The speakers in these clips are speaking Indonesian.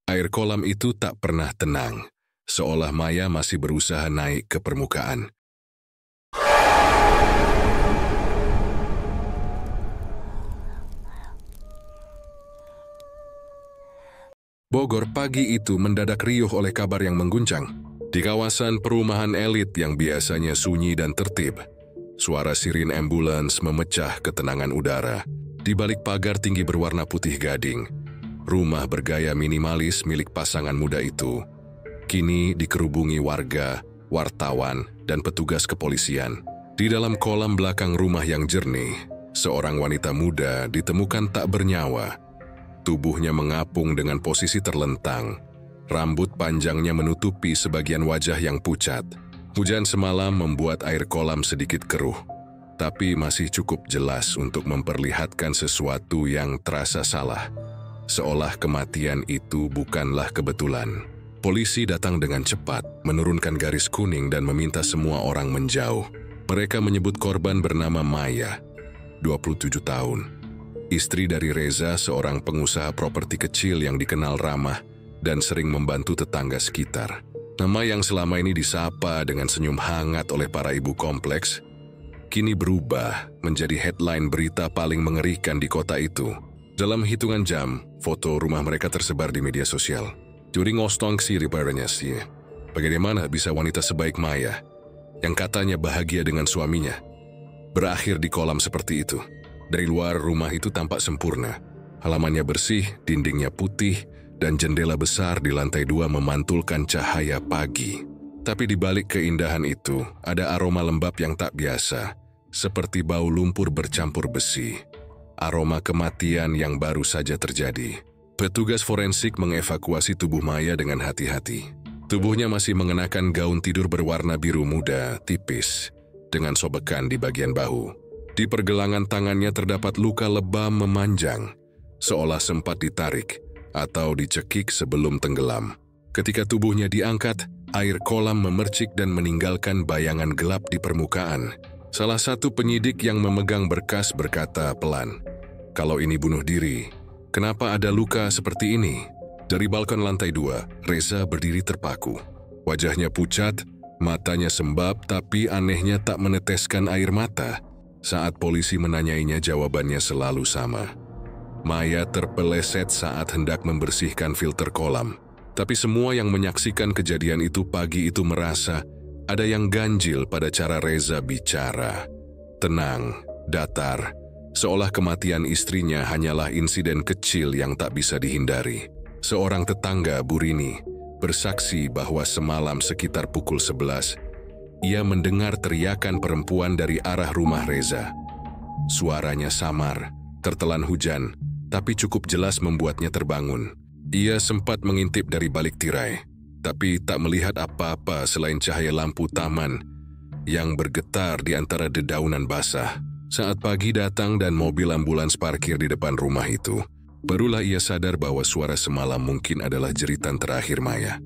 Air kolam itu tak pernah tenang, seolah Maya masih berusaha naik ke permukaan. Bogor pagi itu mendadak riuh oleh kabar yang mengguncang. Di kawasan perumahan elit yang biasanya sunyi dan tertib, suara sirin ambulans memecah ketenangan udara. Di balik pagar tinggi berwarna putih gading, rumah bergaya minimalis milik pasangan muda itu kini dikerubungi warga, wartawan, dan petugas kepolisian. Di dalam kolam belakang rumah yang jernih, seorang wanita muda ditemukan tak bernyawa. Tubuhnya mengapung dengan posisi terlentang. Rambut panjangnya menutupi sebagian wajah yang pucat. Hujan semalam membuat air kolam sedikit keruh, tapi masih cukup jelas untuk memperlihatkan sesuatu yang terasa salah. Seolah kematian itu bukanlah kebetulan. Polisi datang dengan cepat, menurunkan garis kuning dan meminta semua orang menjauh. Mereka menyebut korban bernama Maya, 27 tahun. Istri dari Reza, seorang pengusaha properti kecil yang dikenal ramah dan sering membantu tetangga sekitar. Nama yang selama ini disapa dengan senyum hangat oleh para ibu kompleks, kini berubah menjadi headline berita paling mengerikan di kota itu. Dalam hitungan jam, foto rumah mereka tersebar di media sosial. During ostongsi ribaranya sih, bagaimana bisa wanita sebaik Maya, yang katanya bahagia dengan suaminya, berakhir di kolam seperti itu? Dari luar, rumah itu tampak sempurna. Halamannya bersih, dindingnya putih, dan jendela besar di lantai 2 memantulkan cahaya pagi. Tapi di balik keindahan itu, ada aroma lembab yang tak biasa, seperti bau lumpur bercampur besi. Aroma kematian yang baru saja terjadi. Petugas forensik mengevakuasi tubuh Maya dengan hati-hati. Tubuhnya masih mengenakan gaun tidur berwarna biru muda, tipis, dengan sobekan di bagian bahu. Di pergelangan tangannya terdapat luka lebam memanjang, seolah sempat ditarik atau dicekik sebelum tenggelam. Ketika tubuhnya diangkat, air kolam memercik dan meninggalkan bayangan gelap di permukaan. Salah satu penyidik yang memegang berkas berkata pelan, "Kalau ini bunuh diri, kenapa ada luka seperti ini?" Dari balkon lantai 2, Reza berdiri terpaku. Wajahnya pucat, matanya sembab, tapi anehnya tak meneteskan air mata. Saat polisi menanyainya, jawabannya selalu sama. Maya terpeleset saat hendak membersihkan filter kolam. Tapi semua yang menyaksikan kejadian itu pagi itu merasa ada yang ganjil pada cara Reza bicara. Tenang, datar, seolah kematian istrinya hanyalah insiden kecil yang tak bisa dihindari. Seorang tetangga, Bu Rini, bersaksi bahwa semalam sekitar pukul 11, ia mendengar teriakan perempuan dari arah rumah Reza. Suaranya samar, tertelan hujan, tapi cukup jelas membuatnya terbangun. Ia sempat mengintip dari balik tirai, tapi tak melihat apa-apa selain cahaya lampu taman yang bergetar di antara dedaunan basah. Saat pagi datang dan mobil ambulans parkir di depan rumah itu, barulah ia sadar bahwa suara semalam mungkin adalah jeritan terakhir Maya.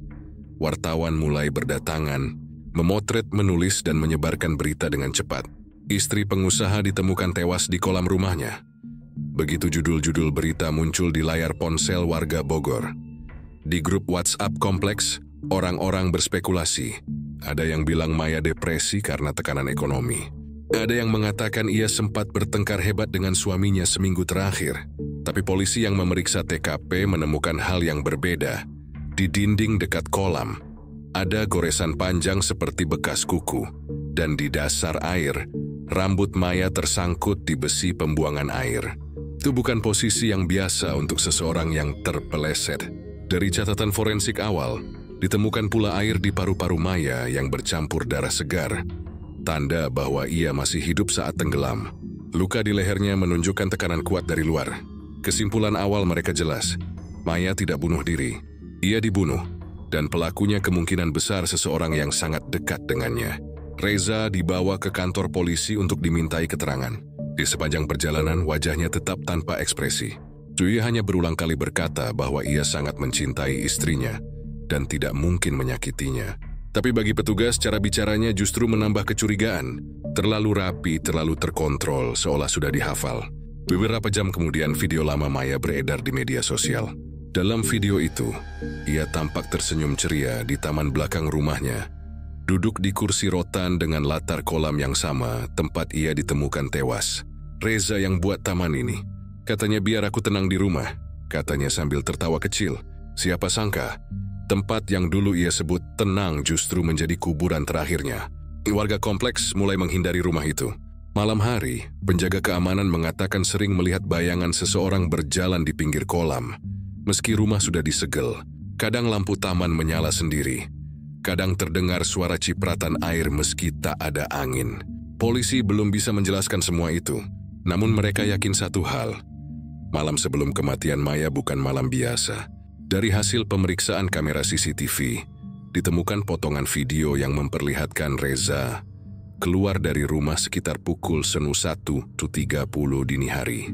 Wartawan mulai berdatangan, memotret, menulis, dan menyebarkan berita dengan cepat. Istri pengusaha ditemukan tewas di kolam rumahnya. Begitu judul-judul berita muncul di layar ponsel warga Bogor. Di grup WhatsApp kompleks, orang-orang berspekulasi. Ada yang bilang Maya depresi karena tekanan ekonomi. Ada yang mengatakan ia sempat bertengkar hebat dengan suaminya seminggu terakhir. Tapi polisi yang memeriksa TKP menemukan hal yang berbeda. Di dinding dekat kolam, ada goresan panjang seperti bekas kuku, dan di dasar air, rambut Maya tersangkut di besi pembuangan air. Itu bukan posisi yang biasa untuk seseorang yang terpeleset. Dari catatan forensik awal, ditemukan pula air di paru-paru Maya yang bercampur darah segar, tanda bahwa ia masih hidup saat tenggelam. Luka di lehernya menunjukkan tekanan kuat dari luar. Kesimpulan awal mereka jelas, Maya tidak bunuh diri, ia dibunuh. Dan pelakunya kemungkinan besar seseorang yang sangat dekat dengannya. Reza dibawa ke kantor polisi untuk dimintai keterangan. Di sepanjang perjalanan, wajahnya tetap tanpa ekspresi. Ia hanya berulang kali berkata bahwa ia sangat mencintai istrinya dan tidak mungkin menyakitinya. Tapi bagi petugas, cara bicaranya justru menambah kecurigaan. Terlalu rapi, terlalu terkontrol, seolah sudah dihafal. Beberapa jam kemudian, video lama Maya beredar di media sosial. Dalam video itu, ia tampak tersenyum ceria di taman belakang rumahnya. Duduk di kursi rotan dengan latar kolam yang sama tempat ia ditemukan tewas. "Reza yang buat taman ini. Katanya biar aku tenang di rumah," katanya sambil tertawa kecil. Siapa sangka, tempat yang dulu ia sebut tenang justru menjadi kuburan terakhirnya. Warga kompleks mulai menghindari rumah itu. Malam hari, penjaga keamanan mengatakan sering melihat bayangan seseorang berjalan di pinggir kolam. Meski rumah sudah disegel, kadang lampu taman menyala sendiri. Kadang terdengar suara cipratan air meski tak ada angin. Polisi belum bisa menjelaskan semua itu, namun mereka yakin satu hal. Malam sebelum kematian Maya bukan malam biasa. Dari hasil pemeriksaan kamera CCTV, ditemukan potongan video yang memperlihatkan Reza keluar dari rumah sekitar pukul 1:30 dini hari,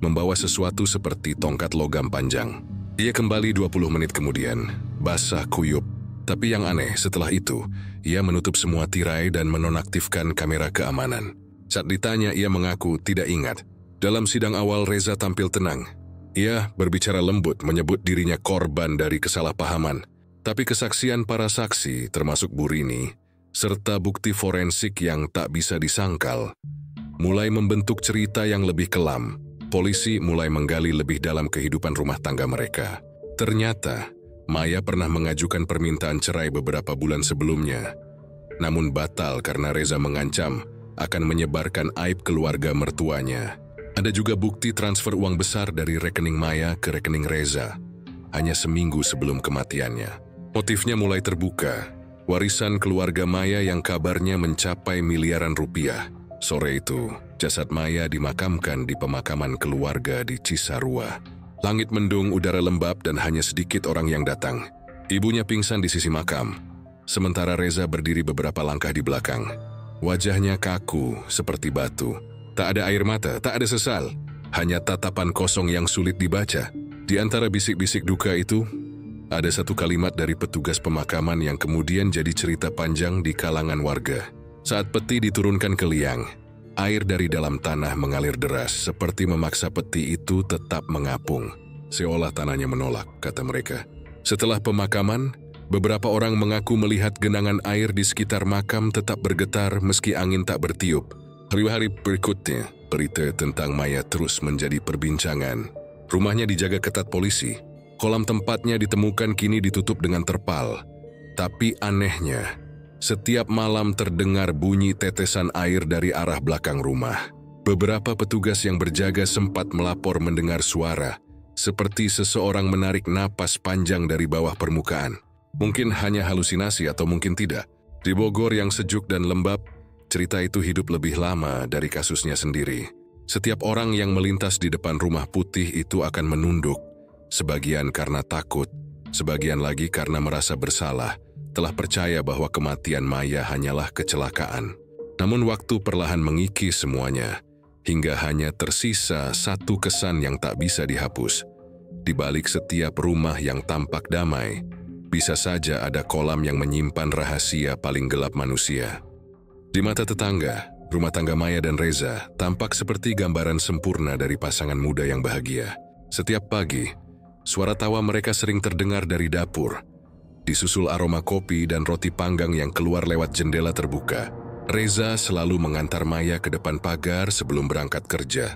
membawa sesuatu seperti tongkat logam panjang. Ia kembali 20 menit kemudian, basah kuyup. Tapi yang aneh, setelah itu, ia menutup semua tirai dan menonaktifkan kamera keamanan. Saat ditanya, ia mengaku tidak ingat. Dalam sidang awal, Reza tampil tenang. Ia berbicara lembut, menyebut dirinya korban dari kesalahpahaman. Tapi kesaksian para saksi, termasuk Bu Rini, serta bukti forensik yang tak bisa disangkal, mulai membentuk cerita yang lebih kelam. Polisi mulai menggali lebih dalam kehidupan rumah tangga mereka. Ternyata, Maya pernah mengajukan permintaan cerai beberapa bulan sebelumnya, namun batal karena Reza mengancam akan menyebarkan aib keluarga mertuanya. Ada juga bukti transfer uang besar dari rekening Maya ke rekening Reza, hanya seminggu sebelum kematiannya. Motifnya mulai terbuka. Warisan keluarga Maya yang kabarnya mencapai miliaran rupiah. Sore itu, jasad Maya dimakamkan di pemakaman keluarga di Cisarua. Langit mendung, udara lembab, dan hanya sedikit orang yang datang. Ibunya pingsan di sisi makam, sementara Reza berdiri beberapa langkah di belakang. Wajahnya kaku seperti batu. Tak ada air mata, tak ada sesal. Hanya tatapan kosong yang sulit dibaca. Di antara bisik-bisik duka itu, ada satu kalimat dari petugas pemakaman yang kemudian jadi cerita panjang di kalangan warga. Saat peti diturunkan ke liang, air dari dalam tanah mengalir deras seperti memaksa peti itu tetap mengapung. Seolah tanahnya menolak, kata mereka. Setelah pemakaman, beberapa orang mengaku melihat genangan air di sekitar makam tetap bergetar meski angin tak bertiup. Hari-hari berikutnya, berita tentang Maya terus menjadi perbincangan. Rumahnya dijaga ketat polisi. Kolam tempatnya ditemukan kini ditutup dengan terpal. Tapi anehnya, setiap malam terdengar bunyi tetesan air dari arah belakang rumah. Beberapa petugas yang berjaga sempat melapor mendengar suara, seperti seseorang menarik napas panjang dari bawah permukaan. Mungkin hanya halusinasi atau mungkin tidak. Di Bogor yang sejuk dan lembab, cerita itu hidup lebih lama dari kasusnya sendiri. Setiap orang yang melintas di depan rumah putih itu akan menunduk. Sebagian karena takut, sebagian lagi karena merasa bersalah, telah percaya bahwa kematian Maya hanyalah kecelakaan. Namun waktu perlahan mengikis semuanya, hingga hanya tersisa satu kesan yang tak bisa dihapus. Di balik setiap rumah yang tampak damai, bisa saja ada kolam yang menyimpan rahasia paling gelap manusia. Di mata tetangga, rumah tangga Maya dan Reza tampak seperti gambaran sempurna dari pasangan muda yang bahagia. Setiap pagi, suara tawa mereka sering terdengar dari dapur, disusul aroma kopi dan roti panggang yang keluar lewat jendela terbuka. Reza selalu mengantar Maya ke depan pagar sebelum berangkat kerja,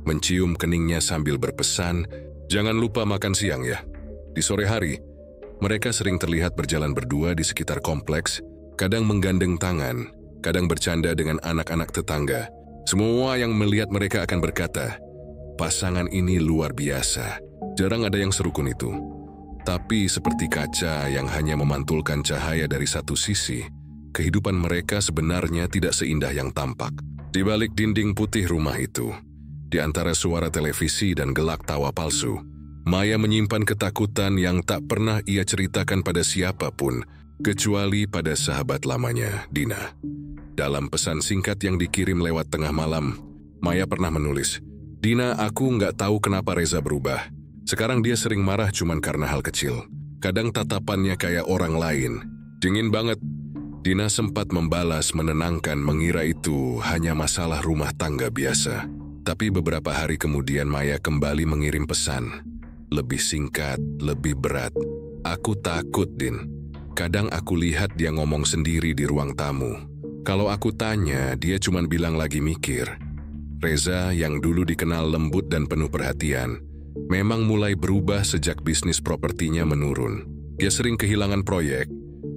mencium keningnya sambil berpesan, "Jangan lupa makan siang ya." Di sore hari, mereka sering terlihat berjalan berdua di sekitar kompleks, kadang menggandeng tangan, kadang bercanda dengan anak-anak tetangga. Semua yang melihat mereka akan berkata, "Pasangan ini luar biasa." Jarang ada yang serukun itu. Tapi seperti kaca yang hanya memantulkan cahaya dari satu sisi, kehidupan mereka sebenarnya tidak seindah yang tampak. Di balik dinding putih rumah itu, di antara suara televisi dan gelak tawa palsu, Maya menyimpan ketakutan yang tak pernah ia ceritakan pada siapapun, kecuali pada sahabat lamanya, Dina. Dalam pesan singkat yang dikirim lewat tengah malam, Maya pernah menulis, "Dina, aku nggak tahu kenapa Reza berubah. Sekarang dia sering marah cuman karena hal kecil. Kadang tatapannya kayak orang lain. Dingin banget." Dina sempat membalas menenangkan, mengira itu hanya masalah rumah tangga biasa. Tapi beberapa hari kemudian Maya kembali mengirim pesan. Lebih singkat, lebih berat. Aku takut, Din. Kadang aku lihat dia ngomong sendiri di ruang tamu. Kalau aku tanya, dia cuma bilang lagi mikir. Reza yang dulu dikenal lembut dan penuh perhatian, memang mulai berubah sejak bisnis propertinya menurun. Dia sering kehilangan proyek,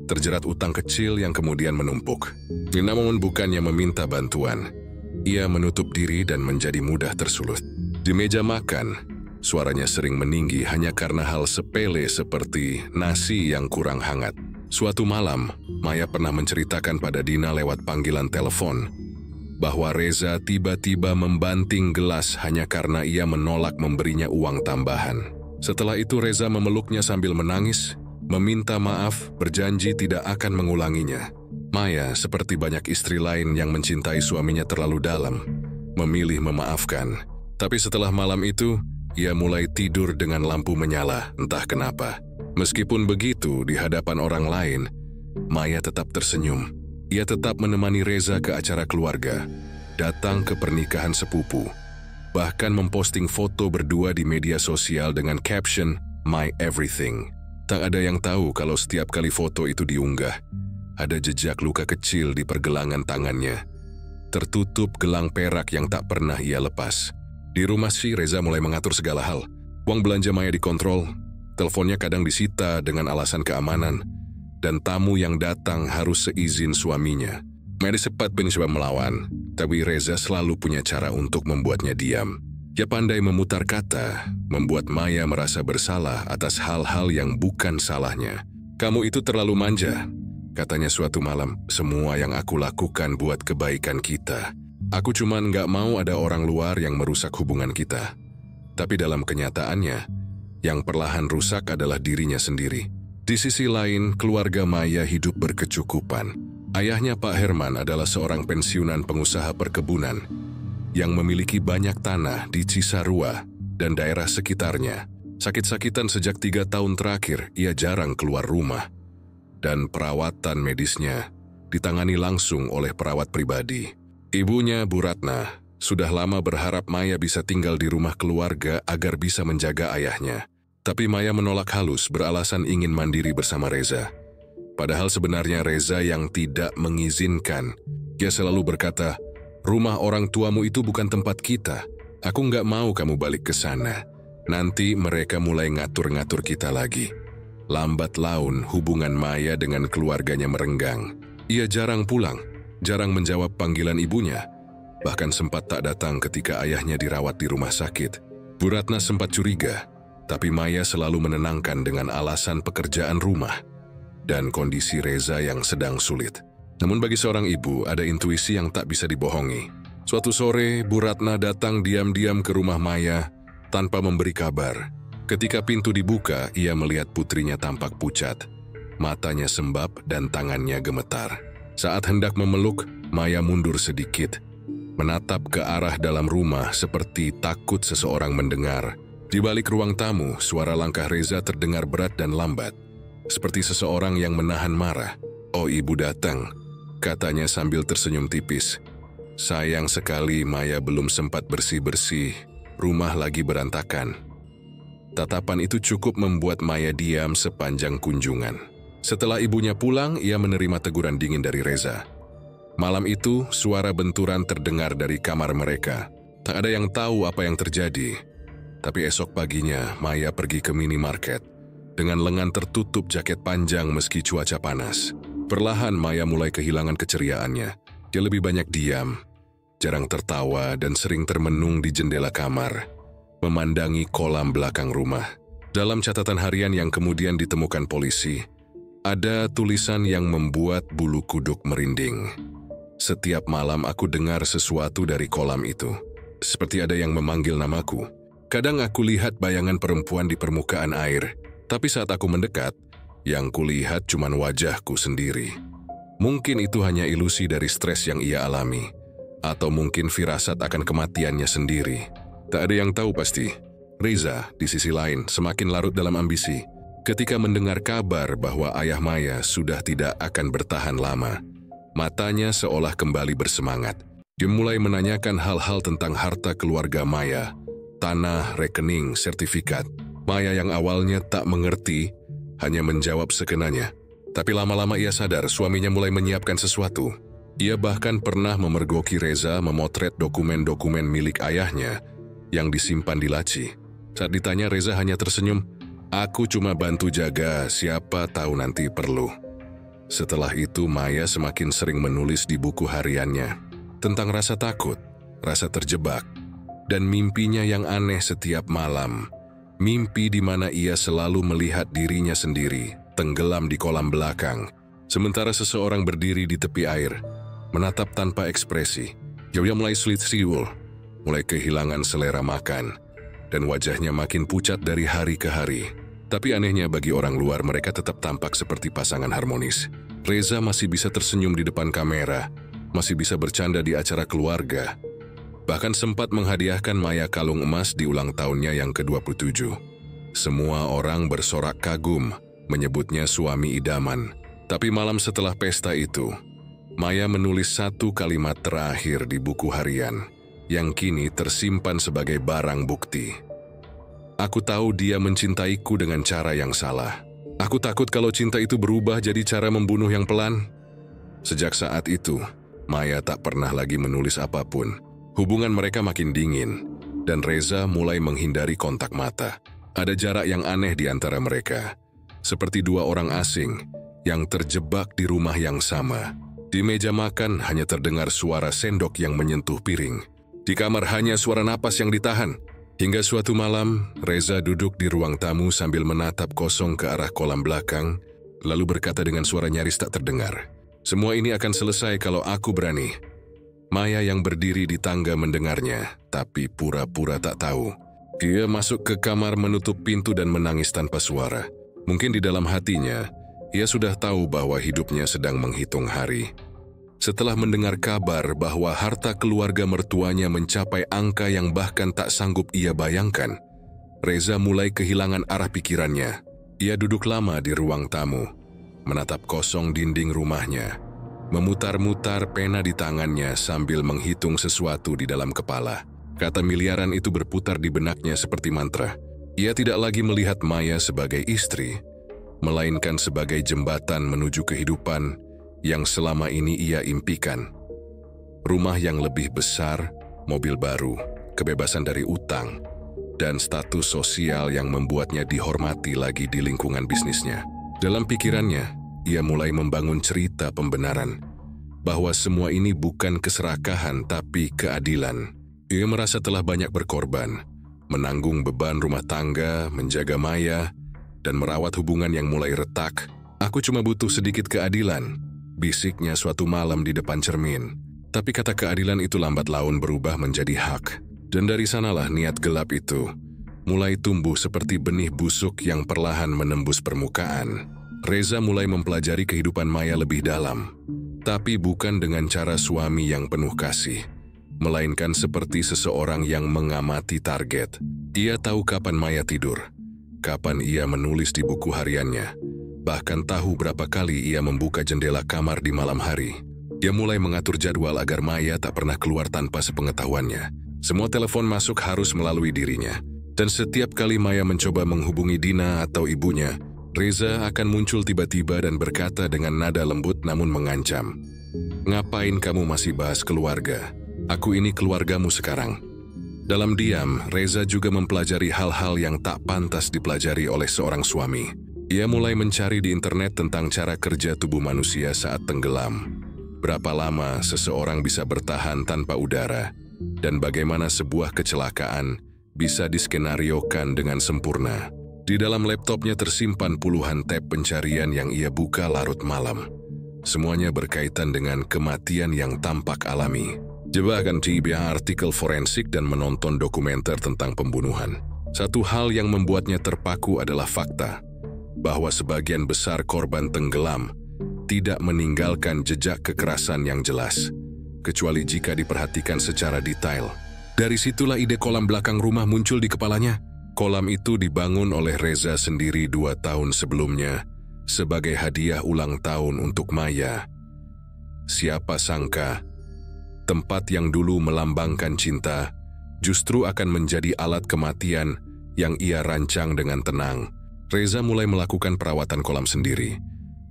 terjerat utang kecil yang kemudian menumpuk. Namun bukannya meminta bantuan, ia menutup diri dan menjadi mudah tersulut. Di meja makan, suaranya sering meninggi hanya karena hal sepele seperti nasi yang kurang hangat. Suatu malam, Maya pernah menceritakan pada Dina lewat panggilan telepon bahwa Reza tiba-tiba membanting gelas hanya karena ia menolak memberinya uang tambahan. Setelah itu Reza memeluknya sambil menangis, meminta maaf, berjanji tidak akan mengulanginya. Maya, seperti banyak istri lain yang mencintai suaminya terlalu dalam, memilih memaafkan. Tapi setelah malam itu, ia mulai tidur dengan lampu menyala, entah kenapa. Meskipun begitu, di hadapan orang lain, Maya tetap tersenyum. Ia tetap menemani Reza ke acara keluarga, datang ke pernikahan sepupu, bahkan memposting foto berdua di media sosial dengan caption, "My Everything." Tak ada yang tahu kalau setiap kali foto itu diunggah, ada jejak luka kecil di pergelangan tangannya, tertutup gelang perak yang tak pernah ia lepas. Di rumah si Reza mulai mengatur segala hal. Uang belanja Maya dikontrol, teleponnya kadang disita dengan alasan keamanan, dan tamu yang datang harus seizin suaminya. Maya sempat mencoba melawan, tapi Reza selalu punya cara untuk membuatnya diam. Ia pandai memutar kata, membuat Maya merasa bersalah atas hal-hal yang bukan salahnya. "Kamu itu terlalu manja," katanya suatu malam, "semua yang aku lakukan buat kebaikan kita. Aku cuman gak mau ada orang luar yang merusak hubungan kita." Tapi dalam kenyataannya, yang perlahan rusak adalah dirinya sendiri. Di sisi lain, keluarga Maya hidup berkecukupan. Ayahnya Pak Herman adalah seorang pensiunan pengusaha perkebunan yang memiliki banyak tanah di Cisarua dan daerah sekitarnya. Sakit-sakitan sejak 3 tahun terakhir, ia jarang keluar rumah. Dan perawatan medisnya ditangani langsung oleh perawat pribadi. Ibunya, Bu Ratna, sudah lama berharap Maya bisa tinggal di rumah keluarga agar bisa menjaga ayahnya. Tapi Maya menolak halus beralasan ingin mandiri bersama Reza. Padahal sebenarnya Reza yang tidak mengizinkan. Dia selalu berkata, "Rumah orang tuamu itu bukan tempat kita. Aku nggak mau kamu balik ke sana. Nanti mereka mulai ngatur-ngatur kita lagi." Lambat laun hubungan Maya dengan keluarganya merenggang. Ia jarang pulang, jarang menjawab panggilan ibunya, bahkan sempat tak datang ketika ayahnya dirawat di rumah sakit. Bu Ratna sempat curiga, tapi Maya selalu menenangkan dengan alasan pekerjaan rumah dan kondisi Reza yang sedang sulit. Namun bagi seorang ibu, ada intuisi yang tak bisa dibohongi. Suatu sore, Bu Ratna datang diam-diam ke rumah Maya tanpa memberi kabar. Ketika pintu dibuka, ia melihat putrinya tampak pucat. Matanya sembab dan tangannya gemetar. Saat hendak memeluk, Maya mundur sedikit, menatap ke arah dalam rumah seperti takut seseorang mendengar. Di balik ruang tamu, suara langkah Reza terdengar berat dan lambat, seperti seseorang yang menahan marah. "Oh, ibu datang," katanya sambil tersenyum tipis. Sayang sekali Maya belum sempat bersih-bersih, rumah lagi berantakan. Tatapan itu cukup membuat Maya diam sepanjang kunjungan. Setelah ibunya pulang, ia menerima teguran dingin dari Reza. Malam itu, suara benturan terdengar dari kamar mereka. Tak ada yang tahu apa yang terjadi. Tapi esok paginya, Maya pergi ke minimarket dengan lengan tertutup jaket panjang meski cuaca panas. Perlahan Maya mulai kehilangan keceriaannya. Dia lebih banyak diam, jarang tertawa dan sering termenung di jendela kamar, memandangi kolam belakang rumah. Dalam catatan harian yang kemudian ditemukan polisi, ada tulisan yang membuat bulu kuduk merinding. "Setiap malam aku dengar sesuatu dari kolam itu, seperti ada yang memanggil namaku. Kadang aku lihat bayangan perempuan di permukaan air, tapi saat aku mendekat, yang kulihat cuma wajahku sendiri." Mungkin itu hanya ilusi dari stres yang ia alami, atau mungkin firasat akan kematiannya sendiri. Tak ada yang tahu pasti. Reza, di sisi lain, semakin larut dalam ambisi. Ketika mendengar kabar bahwa ayah Maya sudah tidak akan bertahan lama, matanya seolah kembali bersemangat. Dia mulai menanyakan hal-hal tentang harta keluarga Maya, tanah, rekening, sertifikat. Maya yang awalnya tak mengerti, hanya menjawab sekenanya. Tapi lama-lama ia sadar suaminya mulai menyiapkan sesuatu. Ia bahkan pernah memergoki Reza memotret dokumen-dokumen milik ayahnya yang disimpan di laci. Saat ditanya, Reza hanya tersenyum, "Aku cuma bantu jaga, siapa tahu nanti perlu." Setelah itu, Maya semakin sering menulis di buku hariannya tentang rasa takut, rasa terjebak, dan mimpinya yang aneh setiap malam. Mimpi di mana ia selalu melihat dirinya sendiri tenggelam di kolam belakang, sementara seseorang berdiri di tepi air, menatap tanpa ekspresi. Dia mulai sulit siul, mulai kehilangan selera makan, dan wajahnya makin pucat dari hari ke hari. Tapi anehnya bagi orang luar, mereka tetap tampak seperti pasangan harmonis. Reza masih bisa tersenyum di depan kamera, masih bisa bercanda di acara keluarga. Bahkan sempat menghadiahkan Maya kalung emas di ulang tahunnya yang ke-27. Semua orang bersorak kagum, menyebutnya suami idaman. Tapi malam setelah pesta itu, Maya menulis satu kalimat terakhir di buku harian yang kini tersimpan sebagai barang bukti. "Aku tahu dia mencintaiku dengan cara yang salah. Aku takut kalau cinta itu berubah jadi cara membunuh yang pelan." Sejak saat itu, Maya tak pernah lagi menulis apapun. Hubungan mereka makin dingin, dan Reza mulai menghindari kontak mata. Ada jarak yang aneh di antara mereka, seperti dua orang asing yang terjebak di rumah yang sama. Di meja makan hanya terdengar suara sendok yang menyentuh piring. Di kamar hanya suara napas yang ditahan. Hingga suatu malam, Reza duduk di ruang tamu sambil menatap kosong ke arah kolam belakang, lalu berkata dengan suara nyaris tak terdengar, "Semua ini akan selesai kalau aku berani." Maya yang berdiri di tangga mendengarnya, tapi pura-pura tak tahu. Dia masuk ke kamar, menutup pintu dan menangis tanpa suara. Mungkin di dalam hatinya, ia sudah tahu bahwa hidupnya sedang menghitung hari. Setelah mendengar kabar bahwa harta keluarga mertuanya mencapai angka yang bahkan tak sanggup ia bayangkan, Reza mulai kehilangan arah pikirannya. Ia duduk lama di ruang tamu, menatap kosong dinding rumahnya, memutar-mutar pena di tangannya sambil menghitung sesuatu di dalam kepala. Kata miliaran itu berputar di benaknya seperti mantra. Ia tidak lagi melihat Maya sebagai istri, melainkan sebagai jembatan menuju kehidupan yang selama ini ia impikan. Rumah yang lebih besar, mobil baru, kebebasan dari utang, dan status sosial yang membuatnya dihormati lagi di lingkungan bisnisnya. Dalam pikirannya, ia mulai membangun cerita pembenaran bahwa semua ini bukan keserakahan tapi keadilan. Ia merasa telah banyak berkorban, menanggung beban rumah tangga, menjaga Maya, dan merawat hubungan yang mulai retak. "Aku cuma butuh sedikit keadilan," bisiknya suatu malam di depan cermin. Tapi kata keadilan itu lambat laun berubah menjadi hak. Dan dari sanalah niat gelap itu mulai tumbuh seperti benih busuk yang perlahan menembus permukaan. Reza mulai mempelajari kehidupan Maya lebih dalam, tapi bukan dengan cara suami yang penuh kasih, melainkan seperti seseorang yang mengamati target. Ia tahu kapan Maya tidur, kapan ia menulis di buku hariannya, bahkan tahu berapa kali ia membuka jendela kamar di malam hari. Dia mulai mengatur jadwal agar Maya tak pernah keluar tanpa sepengetahuannya. Semua telepon masuk harus melalui dirinya. Dan setiap kali Maya mencoba menghubungi Dina atau ibunya, Reza akan muncul tiba-tiba dan berkata dengan nada lembut namun mengancam, "Ngapain kamu masih bahas keluarga? Aku ini keluargamu sekarang." Dalam diam, Reza juga mempelajari hal-hal yang tak pantas dipelajari oleh seorang suami. Ia mulai mencari di internet tentang cara kerja tubuh manusia saat tenggelam. Berapa lama seseorang bisa bertahan tanpa udara, dan bagaimana sebuah kecelakaan bisa diskenariokan dengan sempurna. Di dalam laptopnya tersimpan puluhan tab pencarian yang ia buka larut malam. Semuanya berkaitan dengan kematian yang tampak alami. Jebakan tiba artikel forensik dan menonton dokumenter tentang pembunuhan. Satu hal yang membuatnya terpaku adalah fakta bahwa sebagian besar korban tenggelam tidak meninggalkan jejak kekerasan yang jelas, kecuali jika diperhatikan secara detail. Dari situlah ide kolam belakang rumah muncul di kepalanya. Kolam itu dibangun oleh Reza sendiri 2 tahun sebelumnya sebagai hadiah ulang tahun untuk Maya. Siapa sangka, tempat yang dulu melambangkan cinta justru akan menjadi alat kematian yang ia rancang dengan tenang. Reza mulai melakukan perawatan kolam sendiri,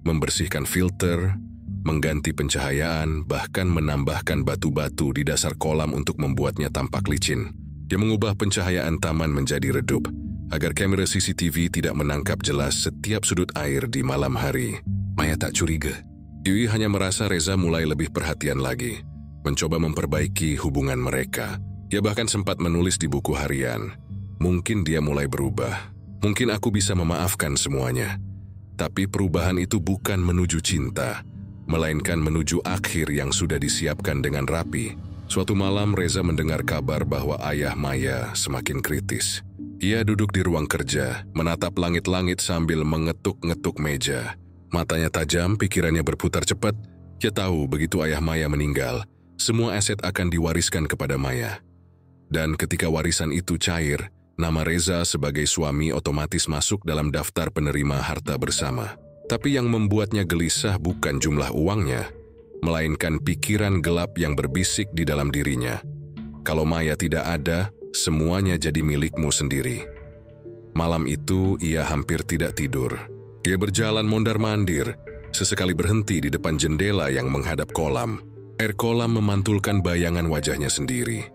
membersihkan filter, mengganti pencahayaan, bahkan menambahkan batu-batu di dasar kolam untuk membuatnya tampak licin. Dia mengubah pencahayaan taman menjadi redup, agar kamera CCTV tidak menangkap jelas setiap sudut air di malam hari. Maya tak curiga. Yui hanya merasa Reza mulai lebih perhatian lagi, mencoba memperbaiki hubungan mereka. Ia bahkan sempat menulis di buku harian, mungkin dia mulai berubah. Mungkin aku bisa memaafkan semuanya. Tapi perubahan itu bukan menuju cinta, melainkan menuju akhir yang sudah disiapkan dengan rapi. Suatu malam Reza mendengar kabar bahwa ayah Maya semakin kritis. Ia duduk di ruang kerja, menatap langit-langit sambil mengetuk-ngetuk meja. Matanya tajam, pikirannya berputar cepat. Ia tahu begitu ayah Maya meninggal, semua aset akan diwariskan kepada Maya. Dan ketika warisan itu cair, nama Reza sebagai suami otomatis masuk dalam daftar penerima harta bersama. Tapi yang membuatnya gelisah bukan jumlah uangnya, melainkan pikiran gelap yang berbisik di dalam dirinya. Kalau Maya tidak ada, semuanya jadi milikmu sendiri. Malam itu ia hampir tidak tidur. Dia berjalan mondar-mandir, sesekali berhenti di depan jendela yang menghadap kolam. Air kolam memantulkan bayangan wajahnya sendiri.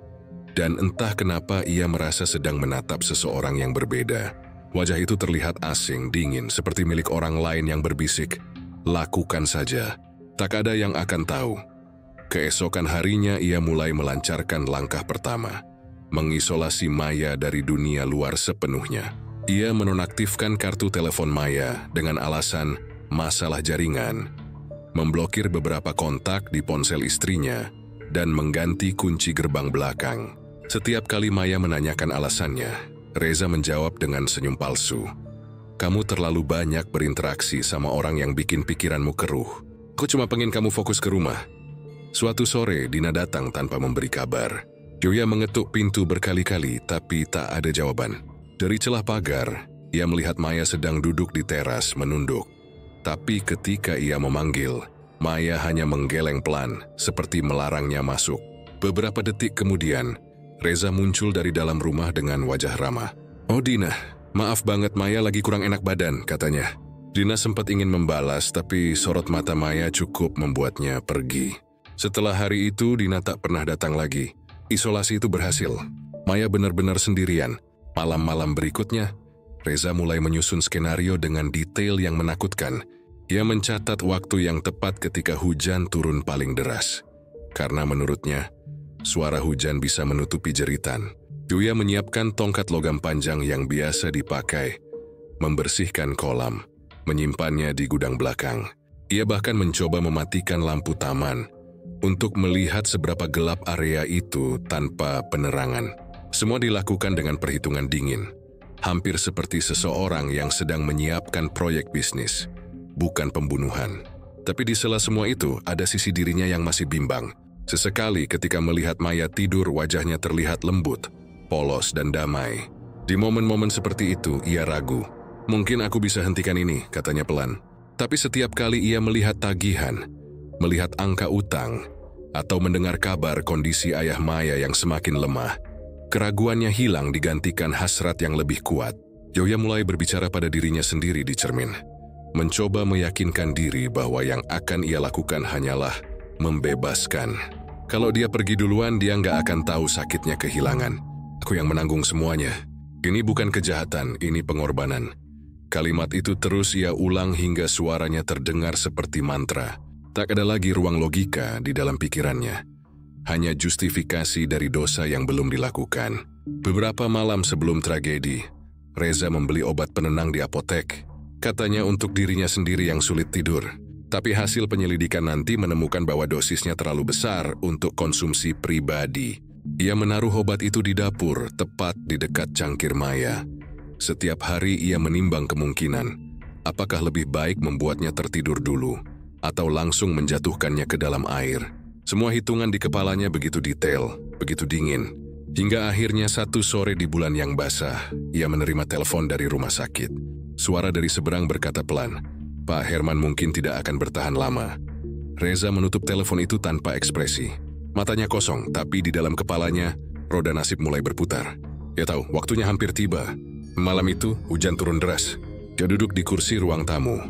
Dan entah kenapa ia merasa sedang menatap seseorang yang berbeda. Wajah itu terlihat asing, dingin, seperti milik orang lain yang berbisik, "Lakukan saja, tak ada yang akan tahu." Keesokan harinya ia mulai melancarkan langkah pertama, mengisolasi Maya dari dunia luar sepenuhnya. Ia menonaktifkan kartu telepon Maya dengan alasan masalah jaringan, memblokir beberapa kontak di ponsel istrinya, dan mengganti kunci gerbang belakang. Setiap kali Maya menanyakan alasannya, Reza menjawab dengan senyum palsu. "Kamu terlalu banyak berinteraksi sama orang yang bikin pikiranmu keruh. Aku cuma pengen kamu fokus ke rumah." Suatu sore, Dina datang tanpa memberi kabar. Yoya mengetuk pintu berkali-kali, tapi tak ada jawaban. Dari celah pagar, ia melihat Maya sedang duduk di teras menunduk. Tapi ketika ia memanggil, Maya hanya menggeleng pelan, seperti melarangnya masuk. Beberapa detik kemudian, Reza muncul dari dalam rumah dengan wajah ramah. "Oh Dina, maaf banget Maya lagi kurang enak badan," katanya. Dina sempat ingin membalas, tapi sorot mata Maya cukup membuatnya pergi. Setelah hari itu, Dina tak pernah datang lagi. Isolasi itu berhasil. Maya benar-benar sendirian. Malam-malam berikutnya, Reza mulai menyusun skenario dengan detail yang menakutkan. Ia mencatat waktu yang tepat ketika hujan turun paling deras. Karena menurutnya, suara hujan bisa menutupi jeritan. Yuya menyiapkan tongkat logam panjang yang biasa dipakai, membersihkan kolam, menyimpannya di gudang belakang. Ia bahkan mencoba mematikan lampu taman untuk melihat seberapa gelap area itu tanpa penerangan. Semua dilakukan dengan perhitungan dingin, hampir seperti seseorang yang sedang menyiapkan proyek bisnis, bukan pembunuhan. Tapi di sela semua itu, ada sisi dirinya yang masih bimbang. Sesekali ketika melihat Maya tidur, wajahnya terlihat lembut, polos dan damai. Di momen-momen seperti itu, ia ragu. "Mungkin aku bisa hentikan ini," katanya pelan. Tapi setiap kali ia melihat tagihan, melihat angka utang, atau mendengar kabar kondisi ayah Maya yang semakin lemah, keraguannya hilang digantikan hasrat yang lebih kuat. Yoya mulai berbicara pada dirinya sendiri di cermin, mencoba meyakinkan diri bahwa yang akan ia lakukan hanyalah membebaskan. Kalau dia pergi duluan, dia nggak akan tahu sakitnya kehilangan. "Aku yang menanggung semuanya. Ini bukan kejahatan, ini pengorbanan." Kalimat itu terus ia ulang hingga suaranya terdengar seperti mantra. Tak ada lagi ruang logika di dalam pikirannya. Hanya justifikasi dari dosa yang belum dilakukan. Beberapa malam sebelum tragedi, Reza membeli obat penenang di apotek. Katanya untuk dirinya sendiri yang sulit tidur. Tapi hasil penyelidikan nanti menemukan bahwa dosisnya terlalu besar untuk konsumsi pribadi. Ia menaruh obat itu di dapur, tepat di dekat cangkir Maya. Setiap hari ia menimbang kemungkinan, apakah lebih baik membuatnya tertidur dulu, atau langsung menjatuhkannya ke dalam air. Semua hitungan di kepalanya begitu detail, begitu dingin. Hingga akhirnya satu sore di bulan yang basah, ia menerima telepon dari rumah sakit. Suara dari seberang berkata pelan, "Pak Herman mungkin tidak akan bertahan lama." Reza menutup telepon itu tanpa ekspresi. Matanya kosong, tapi di dalam kepalanya, roda nasib mulai berputar. Dia tahu, waktunya hampir tiba. Malam itu, hujan turun deras. Dia duduk di kursi ruang tamu,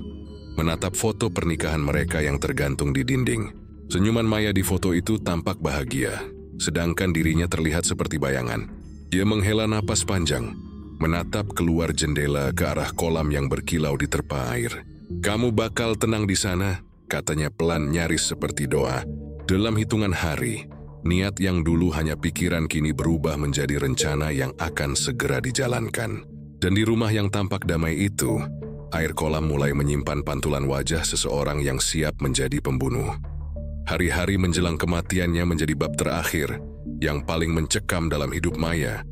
menatap foto pernikahan mereka yang tergantung di dinding. Senyuman Maya di foto itu tampak bahagia, sedangkan dirinya terlihat seperti bayangan. Dia menghela napas panjang, menatap keluar jendela ke arah kolam yang berkilau diterpa air. "Kamu bakal tenang di sana," katanya pelan nyaris seperti doa. Dalam hitungan hari, niat yang dulu hanya pikiran kini berubah menjadi rencana yang akan segera dijalankan. Dan di rumah yang tampak damai itu, air kolam mulai menyimpan pantulan wajah seseorang yang siap menjadi pembunuh. Hari-hari menjelang kematiannya menjadi bab terakhir yang paling mencekam dalam hidup Maya.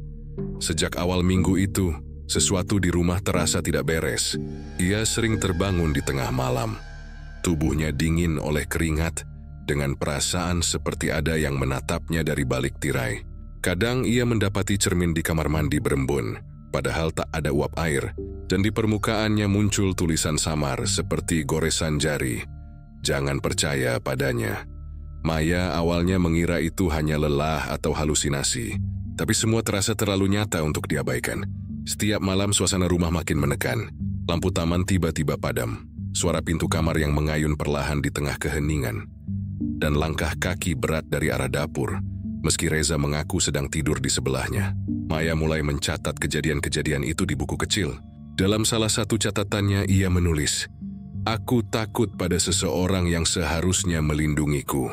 Sejak awal minggu itu, sesuatu di rumah terasa tidak beres. Ia sering terbangun di tengah malam. Tubuhnya dingin oleh keringat, dengan perasaan seperti ada yang menatapnya dari balik tirai. Kadang ia mendapati cermin di kamar mandi berembun, padahal tak ada uap air, dan di permukaannya muncul tulisan samar seperti goresan jari. Jangan percaya padanya. Maya awalnya mengira itu hanya lelah atau halusinasi, tapi semua terasa terlalu nyata untuk diabaikan. Setiap malam suasana rumah makin menekan. Lampu taman tiba-tiba padam. Suara pintu kamar yang mengayun perlahan di tengah keheningan. Dan langkah kaki berat dari arah dapur, meski Reza mengaku sedang tidur di sebelahnya. Maya mulai mencatat kejadian-kejadian itu di buku kecil. Dalam salah satu catatannya ia menulis, "Aku takut pada seseorang yang seharusnya melindungiku."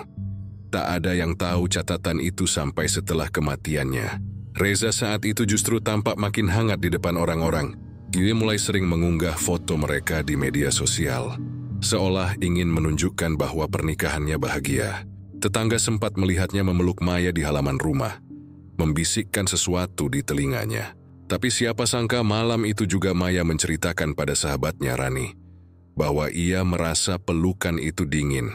Tak ada yang tahu catatan itu sampai setelah kematiannya. Reza saat itu justru tampak makin hangat di depan orang-orang. Dia mulai sering mengunggah foto mereka di media sosial, seolah ingin menunjukkan bahwa pernikahannya bahagia. Tetangga sempat melihatnya memeluk Maya di halaman rumah, membisikkan sesuatu di telinganya. Tapi siapa sangka malam itu juga Maya menceritakan pada sahabatnya Rani, bahwa ia merasa pelukan itu dingin,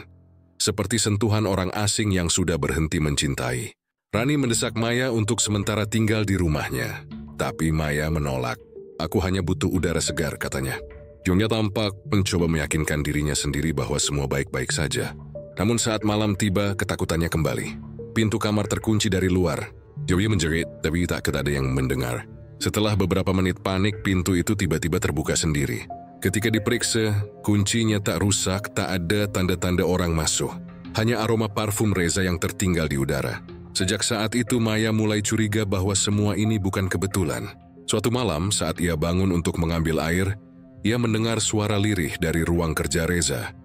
seperti sentuhan orang asing yang sudah berhenti mencintai. Rani mendesak Maya untuk sementara tinggal di rumahnya, tapi Maya menolak. "Aku hanya butuh udara segar," katanya. Jongnya tampak mencoba meyakinkan dirinya sendiri bahwa semua baik-baik saja. Namun saat malam tiba, ketakutannya kembali. Pintu kamar terkunci dari luar. Joey menjerit, tapi tak ada yang mendengar. Setelah beberapa menit panik, pintu itu tiba-tiba terbuka sendiri. Ketika diperiksa, kuncinya tak rusak, tak ada tanda-tanda orang masuk. Hanya aroma parfum Reza yang tertinggal di udara. Sejak saat itu, Maya mulai curiga bahwa semua ini bukan kebetulan. Suatu malam, saat ia bangun untuk mengambil air, ia mendengar suara lirih dari ruang kerja Reza.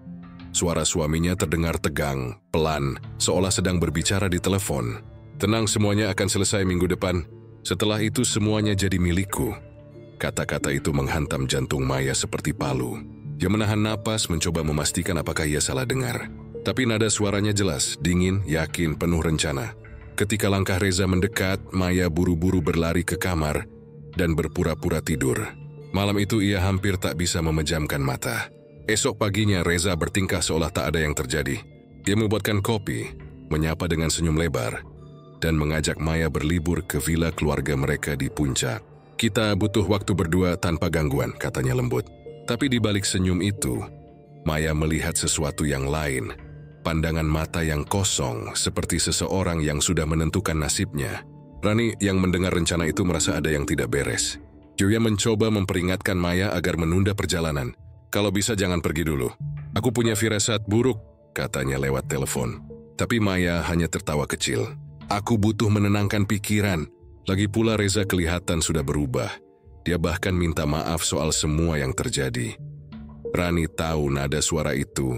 Suara suaminya terdengar tegang, pelan, seolah sedang berbicara di telepon. "Tenang, semuanya akan selesai minggu depan. Setelah itu semuanya jadi milikku." Kata-kata itu menghantam jantung Maya seperti palu. Dia menahan napas mencoba memastikan apakah ia salah dengar. Tapi nada suaranya jelas, dingin, yakin, penuh rencana. Ketika langkah Reza mendekat, Maya buru-buru berlari ke kamar dan berpura-pura tidur. Malam itu ia hampir tak bisa memejamkan mata. Esok paginya Reza bertingkah seolah tak ada yang terjadi. Dia membuatkan kopi, menyapa dengan senyum lebar, dan mengajak Maya berlibur ke villa keluarga mereka di puncak. "Kita butuh waktu berdua tanpa gangguan," katanya lembut. Tapi di balik senyum itu, Maya melihat sesuatu yang lain. Pandangan mata yang kosong, seperti seseorang yang sudah menentukan nasibnya. Rani yang mendengar rencana itu merasa ada yang tidak beres. Joya mencoba memperingatkan Maya agar menunda perjalanan. "Kalau bisa jangan pergi dulu. Aku punya firasat buruk," katanya lewat telepon. Tapi Maya hanya tertawa kecil. "Aku butuh menenangkan pikiran." Lagi pula Reza kelihatan sudah berubah. Dia bahkan minta maaf soal semua yang terjadi. Rani tahu nada suara itu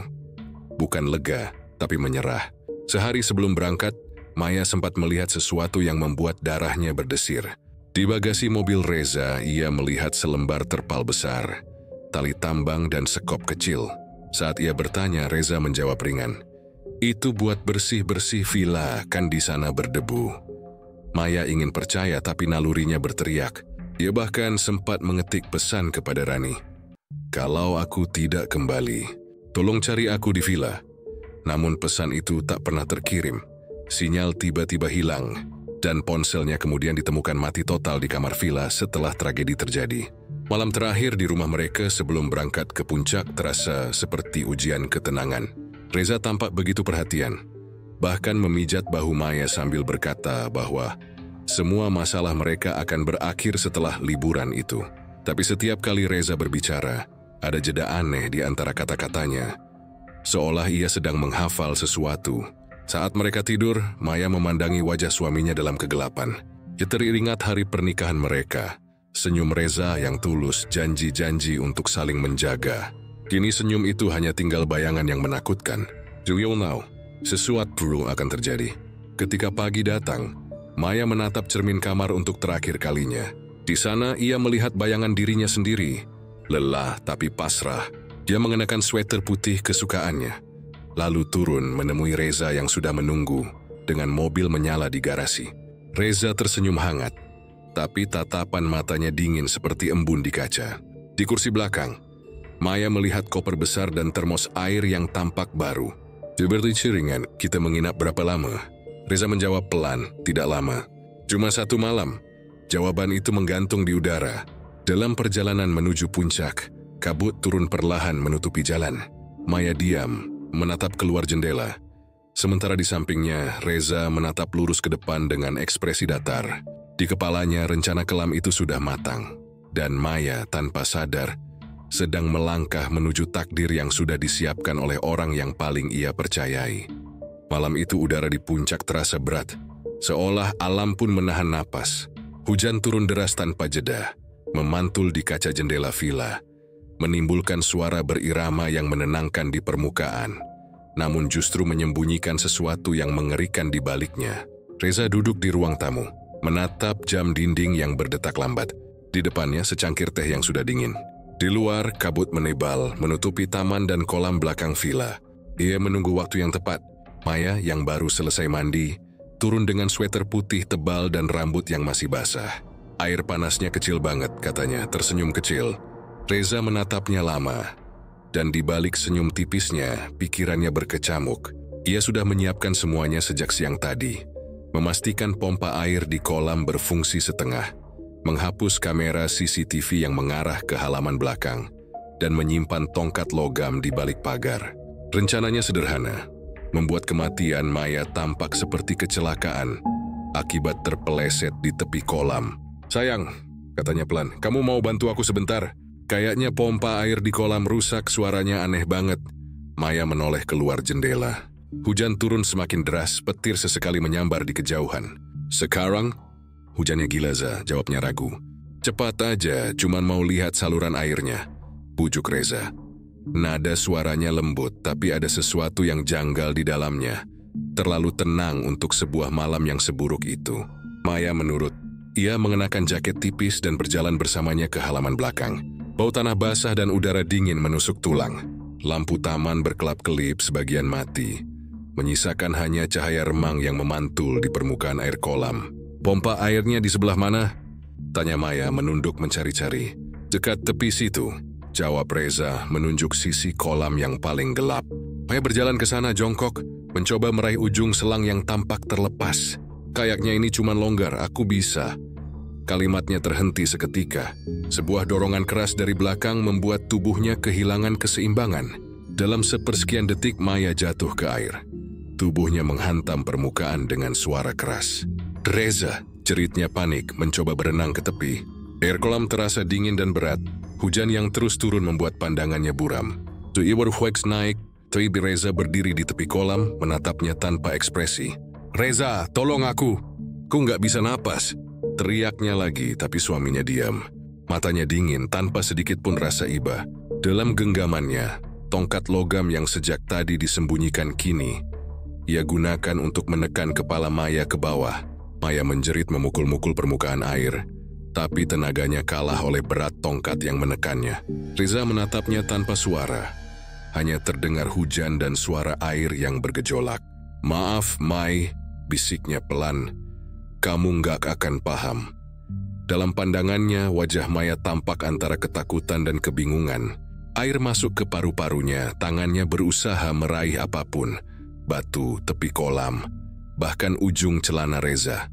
bukan lega, tapi menyerah. Sehari sebelum berangkat, Maya sempat melihat sesuatu yang membuat darahnya berdesir. Di bagasi mobil Reza, ia melihat selembar terpal besar, tali tambang dan sekop kecil. Saat ia bertanya, Reza menjawab ringan, "Itu buat bersih-bersih villa, kan di sana berdebu." Maya ingin percaya, tapi nalurinya berteriak. Dia bahkan sempat mengetik pesan kepada Rani. "Kalau aku tidak kembali, tolong cari aku di villa." Namun pesan itu tak pernah terkirim. Sinyal tiba-tiba hilang, dan ponselnya kemudian ditemukan mati total di kamar villa setelah tragedi terjadi. Malam terakhir di rumah mereka sebelum berangkat ke puncak terasa seperti ujian ketenangan. Reza tampak begitu perhatian, bahkan memijat bahu Maya sambil berkata bahwa semua masalah mereka akan berakhir setelah liburan itu. Tapi setiap kali Reza berbicara, ada jeda aneh di antara kata-katanya. Seolah ia sedang menghafal sesuatu. Saat mereka tidur, Maya memandangi wajah suaminya dalam kegelapan. Ia teringat hari pernikahan mereka. Senyum Reza yang tulus, janji-janji untuk saling menjaga. Kini senyum itu hanya tinggal bayangan yang menakutkan. Do you know? Sesuatu akan terjadi. Ketika pagi datang, Maya menatap cermin kamar untuk terakhir kalinya. Di sana ia melihat bayangan dirinya sendiri. Lelah tapi pasrah. Dia mengenakan sweater putih kesukaannya. Lalu turun menemui Reza yang sudah menunggu dengan mobil menyala di garasi. Reza tersenyum hangat, tapi tatapan matanya dingin seperti embun di kaca. Di kursi belakang, Maya melihat koper besar dan termos air yang tampak baru. Seperti ciringan, kita menginap berapa lama? Reza menjawab pelan, tidak lama. Cuma 1 malam. Jawaban itu menggantung di udara. Dalam perjalanan menuju puncak, kabut turun perlahan menutupi jalan. Maya diam, menatap keluar jendela. Sementara di sampingnya, Reza menatap lurus ke depan dengan ekspresi datar. Di kepalanya, rencana kelam itu sudah matang. Dan Maya, tanpa sadar, sedang melangkah menuju takdir yang sudah disiapkan oleh orang yang paling ia percayai. Malam itu udara di puncak terasa berat, seolah alam pun menahan napas. Hujan turun deras tanpa jeda, memantul di kaca jendela villa, menimbulkan suara berirama yang menenangkan di permukaan, namun justru menyembunyikan sesuatu yang mengerikan di baliknya. Reza duduk di ruang tamu, menatap jam dinding yang berdetak lambat. Di depannya secangkir teh yang sudah dingin. Di luar, kabut menebal, menutupi taman dan kolam belakang villa. Dia menunggu waktu yang tepat. Maya yang baru selesai mandi, turun dengan sweater putih tebal dan rambut yang masih basah. Air panasnya kecil banget, katanya, tersenyum kecil. Reza menatapnya lama, dan di balik senyum tipisnya, pikirannya berkecamuk. Ia sudah menyiapkan semuanya sejak siang tadi. Memastikan pompa air di kolam berfungsi setengah, menghapus kamera CCTV yang mengarah ke halaman belakang, dan menyimpan tongkat logam di balik pagar. Rencananya sederhana, membuat kematian Maya tampak seperti kecelakaan akibat terpeleset di tepi kolam. "Sayang," katanya pelan, "kamu mau bantu aku sebentar? Kayaknya pompa air di kolam rusak, suaranya aneh banget." Maya menoleh keluar jendela. Hujan turun semakin deras, petir sesekali menyambar di kejauhan. "Sekarang?" "Hujannya gila, Za," jawabnya ragu. "Cepat aja, cuman mau lihat saluran airnya," bujuk Reza. Nada suaranya lembut, tapi ada sesuatu yang janggal di dalamnya. Terlalu tenang untuk sebuah malam yang seburuk itu. Maya menurut. Ia mengenakan jaket tipis dan berjalan bersamanya ke halaman belakang. Bau tanah basah dan udara dingin menusuk tulang. Lampu taman berkelap-kelip sebagian mati, menyisakan hanya cahaya remang yang memantul di permukaan air kolam. "Pompa airnya di sebelah mana?" tanya Maya menunduk mencari-cari. "Dekat tepi situ," jawab Reza menunjuk sisi kolam yang paling gelap. Maya berjalan ke sana jongkok, mencoba meraih ujung selang yang tampak terlepas. "Kayaknya ini cuma longgar, aku bisa." Kalimatnya terhenti seketika. Sebuah dorongan keras dari belakang membuat tubuhnya kehilangan keseimbangan. Dalam sepersekian detik Maya jatuh ke air. Tubuhnya menghantam permukaan dengan suara keras. "Reza!" jeritnya panik, mencoba berenang ke tepi. Air kolam terasa dingin dan berat. Hujan yang terus turun membuat pandangannya buram. Tuiwerhueks naik, tapi Reza berdiri di tepi kolam, menatapnya tanpa ekspresi. "Reza, tolong aku! Ku nggak bisa napas!" teriaknya lagi, tapi suaminya diam. Matanya dingin tanpa sedikit pun rasa iba. Dalam genggamannya, tongkat logam yang sejak tadi disembunyikan kini ia gunakan untuk menekan kepala Maya ke bawah. Maya menjerit memukul-mukul permukaan air, tapi tenaganya kalah oleh berat tongkat yang menekannya. Reza menatapnya tanpa suara. Hanya terdengar hujan dan suara air yang bergejolak. "Maaf, Mai," bisiknya pelan. "Kamu nggak akan paham." Dalam pandangannya, wajah Maya tampak antara ketakutan dan kebingungan. Air masuk ke paru-parunya, tangannya berusaha meraih apapun. Batu, tepi kolam, bahkan ujung celana Reza.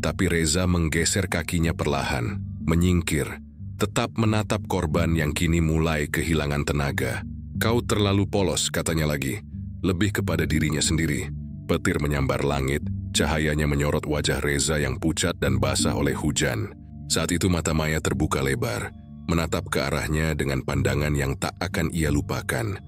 Tapi Reza menggeser kakinya perlahan, menyingkir, tetap menatap korban yang kini mulai kehilangan tenaga. "Kau terlalu polos," katanya lagi, lebih kepada dirinya sendiri. Petir menyambar langit, cahayanya menyorot wajah Reza yang pucat dan basah oleh hujan. Saat itu mata Maya terbuka lebar. menatap ke arahnya dengan pandangan yang tak akan ia lupakan,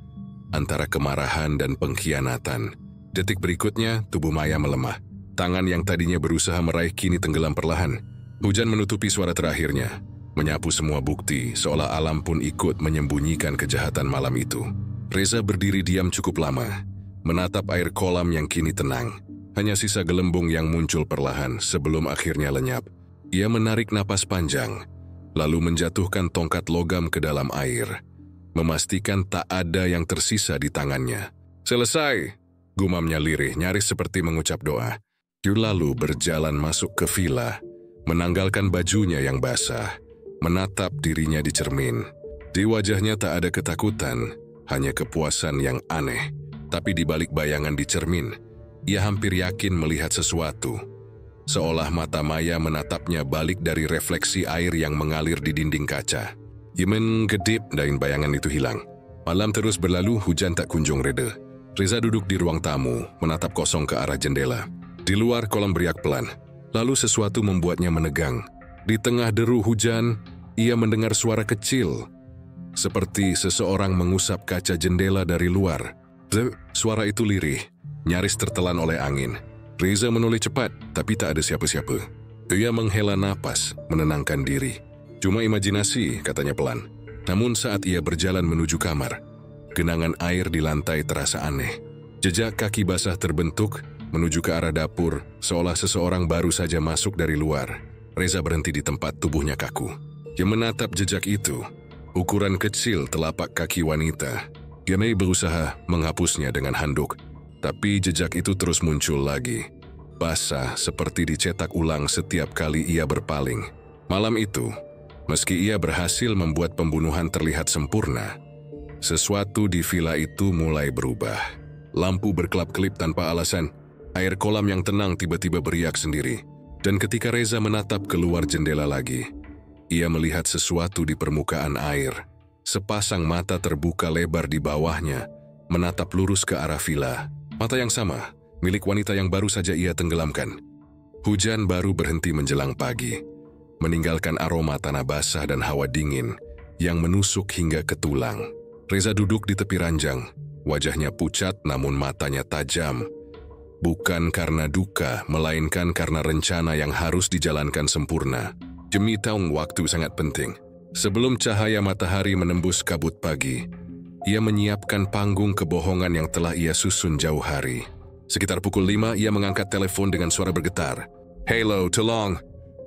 antara kemarahan dan pengkhianatan. Detik berikutnya, tubuh Maya melemah. Tangan yang tadinya berusaha meraih kini tenggelam perlahan. Hujan menutupi suara terakhirnya, menyapu semua bukti, seolah alam pun ikut menyembunyikan kejahatan malam itu. Reza berdiri diam cukup lama, menatap air kolam yang kini tenang. Hanya sisa gelembung yang muncul perlahan sebelum akhirnya lenyap. Ia menarik napas panjang, lalu menjatuhkan tongkat logam ke dalam air, memastikan tak ada yang tersisa di tangannya. "Selesai," gumamnya lirih, nyaris seperti mengucap doa. Lalu berjalan masuk ke villa, menanggalkan bajunya yang basah, menatap dirinya di cermin. Di wajahnya tak ada ketakutan, hanya kepuasan yang aneh. Tapi di balik bayangan di cermin, ia hampir yakin melihat sesuatu. Seolah mata Maya menatapnya balik dari refleksi air yang mengalir di dinding kaca. Ia menggedip dan bayangan itu hilang. Malam terus berlalu, hujan tak kunjung reda. Reza duduk di ruang tamu, menatap kosong ke arah jendela. Di luar kolam beriak pelan, lalu sesuatu membuatnya menegang. Di tengah deru hujan, ia mendengar suara kecil, seperti seseorang mengusap kaca jendela dari luar. Suara itu lirih, nyaris tertelan oleh angin. Reza menoleh cepat, tapi tak ada siapa-siapa. Ia menghela napas, menenangkan diri. "Cuma imajinasi," katanya pelan. Namun saat ia berjalan menuju kamar, genangan air di lantai terasa aneh. Jejak kaki basah terbentuk, menuju ke arah dapur, seolah seseorang baru saja masuk dari luar. Reza berhenti di tempat, tubuhnya kaku. Ia menatap jejak itu, ukuran kecil telapak kaki wanita. Ia berusaha menghapusnya dengan handuk, tapi jejak itu terus muncul lagi. Basah seperti dicetak ulang setiap kali ia berpaling. Malam itu, meski ia berhasil membuat pembunuhan terlihat sempurna, sesuatu di villa itu mulai berubah. Lampu berkelap-kelip tanpa alasan, air kolam yang tenang tiba-tiba beriak sendiri. Dan ketika Reza menatap keluar jendela lagi, ia melihat sesuatu di permukaan air. Sepasang mata terbuka lebar di bawahnya, menatap lurus ke arah villa. Mata yang sama, milik wanita yang baru saja ia tenggelamkan. Hujan baru berhenti menjelang pagi, meninggalkan aroma tanah basah dan hawa dingin yang menusuk hingga ke tulang. Reza duduk di tepi ranjang, wajahnya pucat namun matanya tajam. Bukan karena duka, melainkan karena rencana yang harus dijalankan sempurna. Demi tahun waktu sangat penting. Sebelum cahaya matahari menembus kabut pagi, ia menyiapkan panggung kebohongan yang telah ia susun jauh hari. Sekitar pukul 5, ia mengangkat telepon dengan suara bergetar. "Hello, tolong.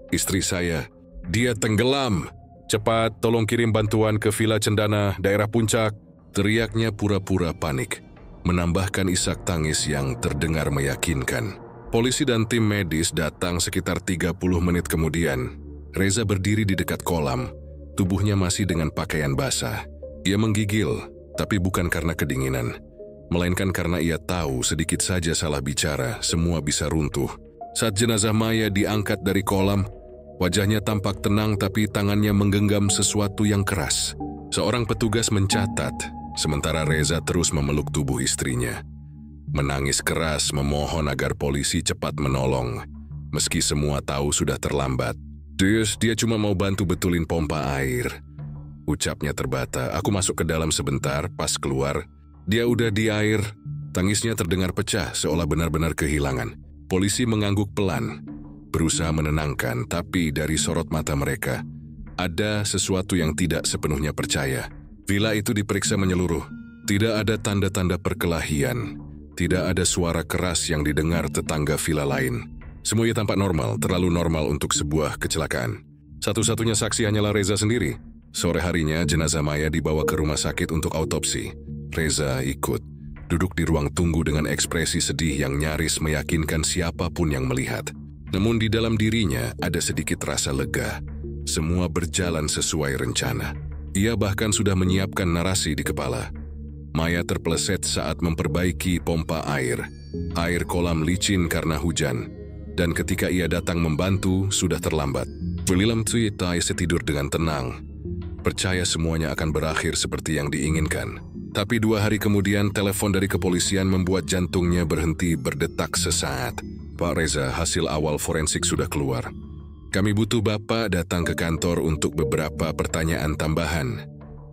Istri saya. Dia tenggelam. Cepat, tolong kirim bantuan ke Villa Cendana, daerah Puncak." Teriaknya pura-pura panik, menambahkan isak tangis yang terdengar meyakinkan. Polisi dan tim medis datang sekitar 30 menit kemudian. Reza berdiri di dekat kolam, tubuhnya masih dengan pakaian basah. Ia menggigil, tapi bukan karena kedinginan, melainkan karena ia tahu sedikit saja salah bicara, semua bisa runtuh. Saat jenazah Maya diangkat dari kolam, wajahnya tampak tenang tapi tangannya menggenggam sesuatu yang keras. Seorang petugas mencatat, sementara Reza terus memeluk tubuh istrinya. Menangis keras memohon agar polisi cepat menolong, meski semua tahu sudah terlambat. Dia cuma mau bantu betulin pompa air," ucapnya terbata. "Aku masuk ke dalam sebentar, pas keluar, dia udah di air." Tangisnya terdengar pecah, seolah benar-benar kehilangan. Polisi mengangguk pelan, berusaha menenangkan, tapi dari sorot mata mereka, ada sesuatu yang tidak sepenuhnya percaya. Villa itu diperiksa menyeluruh. Tidak ada tanda-tanda perkelahian. Tidak ada suara keras yang didengar tetangga villa lain. Semuanya tampak normal, terlalu normal untuk sebuah kecelakaan. Satu-satunya saksi hanyalah Reza sendiri. Sore harinya, jenazah Maya dibawa ke rumah sakit untuk autopsi. Reza ikut, duduk di ruang tunggu dengan ekspresi sedih yang nyaris meyakinkan siapapun yang melihat. Namun di dalam dirinya ada sedikit rasa lega. Semua berjalan sesuai rencana. Ia bahkan sudah menyiapkan narasi di kepala. Maya terpeleset saat memperbaiki pompa air. Air kolam licin karena hujan. Dan ketika ia datang membantu, sudah terlambat. William Tuitai setidur dengan tenang, percaya semuanya akan berakhir seperti yang diinginkan. Tapi 2 hari kemudian, telepon dari kepolisian membuat jantungnya berhenti berdetak sesaat. "Pak Reza, hasil awal forensik sudah keluar. Kami butuh Bapak datang ke kantor untuk beberapa pertanyaan tambahan.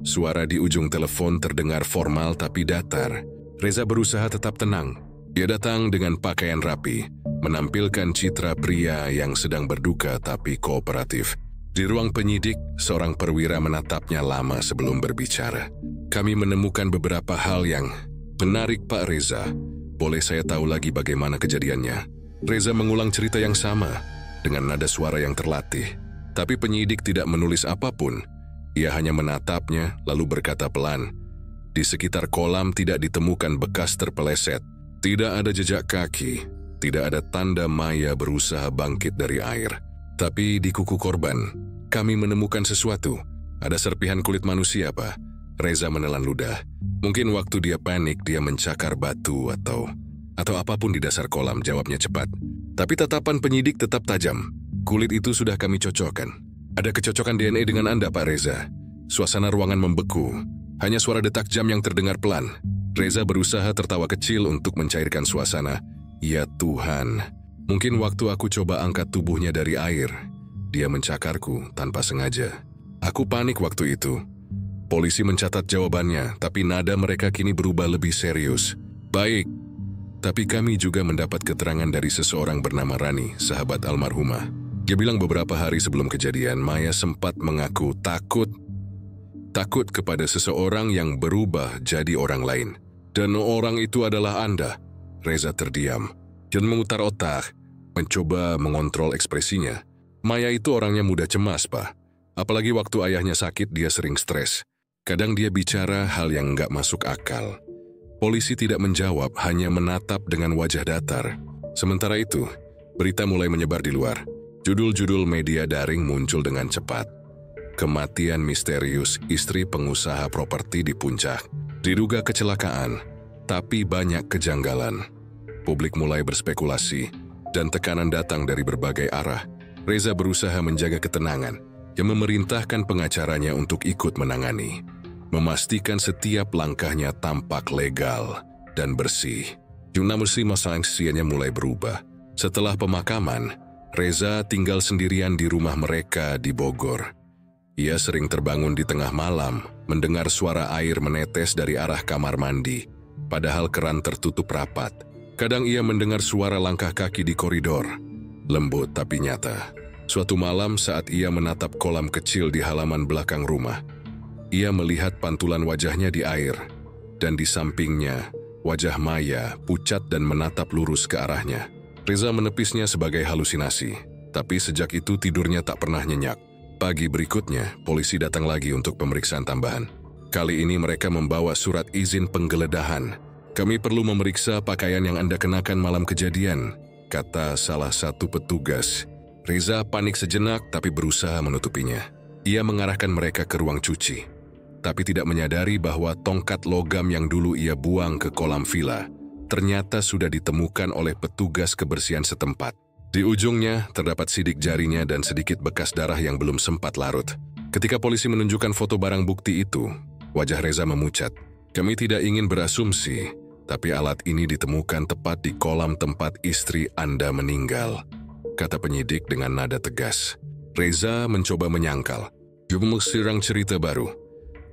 Suara di ujung telepon terdengar formal tapi datar. Reza berusaha tetap tenang. Dia datang dengan pakaian rapi, menampilkan citra pria yang sedang berduka tapi kooperatif. Di ruang penyidik, seorang perwira menatapnya lama sebelum berbicara. Kami menemukan beberapa hal yang menarik, Pak Reza. Boleh saya tahu lagi bagaimana kejadiannya? Reza mengulang cerita yang sama, dengan nada suara yang terlatih. Tapi penyidik tidak menulis apapun. Ia hanya menatapnya, lalu berkata pelan. Di sekitar kolam tidak ditemukan bekas terpeleset. Tidak ada jejak kaki. Tidak ada tanda Maya berusaha bangkit dari air. Tapi di kuku korban, kami menemukan sesuatu. Ada serpihan kulit manusia, Pak. Reza menelan ludah. Mungkin waktu dia panik, dia mencakar batu atau apapun di dasar kolam, jawabnya cepat. Tapi tatapan penyidik tetap tajam. Kulit itu sudah kami cocokkan. Ada kecocokan DNA dengan Anda, Pak Reza. Suasana ruangan membeku. Hanya suara detak jam yang terdengar pelan. Reza berusaha tertawa kecil untuk mencairkan suasana. Ya Tuhan, mungkin waktu aku coba angkat tubuhnya dari air, dia mencakarku tanpa sengaja. Aku panik waktu itu. Polisi mencatat jawabannya, tapi nada mereka kini berubah lebih serius. Baik. Tapi kami juga mendapat keterangan dari seseorang bernama Rani, sahabat almarhumah. Dia bilang beberapa hari sebelum kejadian, Maya sempat mengaku takut kepada seseorang yang berubah jadi orang lain. Dan orang itu adalah Anda. Reza terdiam. John memutar otak, mencoba mengontrol ekspresinya. Maya itu orangnya mudah cemas, Pak. Apalagi waktu ayahnya sakit, dia sering stres. Kadang dia bicara hal yang nggak masuk akal. Polisi tidak menjawab, hanya menatap dengan wajah datar. Sementara itu, berita mulai menyebar di luar. Judul-judul media daring muncul dengan cepat. Kematian misterius istri pengusaha properti di Puncak. Diduga kecelakaan, tapi banyak kejanggalan. Publik mulai berspekulasi, dan tekanan datang dari berbagai arah. Reza berusaha menjaga ketenangan, yang memerintahkan pengacaranya untuk ikut menangani. Memastikan setiap langkahnya tampak legal dan bersih. Namun masalahnya mulai berubah. Setelah pemakaman, Reza tinggal sendirian di rumah mereka di Bogor. Ia sering terbangun di tengah malam, mendengar suara air menetes dari arah kamar mandi, padahal keran tertutup rapat. Kadang ia mendengar suara langkah kaki di koridor, lembut tapi nyata. Suatu malam saat ia menatap kolam kecil di halaman belakang rumah, ia melihat pantulan wajahnya di air, dan di sampingnya, wajah Maya pucat dan menatap lurus ke arahnya. Reza menepisnya sebagai halusinasi, tapi sejak itu tidurnya tak pernah nyenyak. Pagi berikutnya, polisi datang lagi untuk pemeriksaan tambahan. Kali ini mereka membawa surat izin penggeledahan. Kami perlu memeriksa pakaian yang Anda kenakan malam kejadian, kata salah satu petugas. Reza panik sejenak tapi berusaha menutupinya. Ia mengarahkan mereka ke ruang cuci, tapi tidak menyadari bahwa tongkat logam yang dulu ia buang ke kolam villa ternyata sudah ditemukan oleh petugas kebersihan setempat. Di ujungnya terdapat sidik jarinya dan sedikit bekas darah yang belum sempat larut. Ketika polisi menunjukkan foto barang bukti itu, wajah Reza memucat. Kami tidak ingin berasumsi, tapi alat ini ditemukan tepat di kolam tempat istri Anda meninggal, kata penyidik dengan nada tegas. Reza mencoba menyangkal. Serang cerita baru.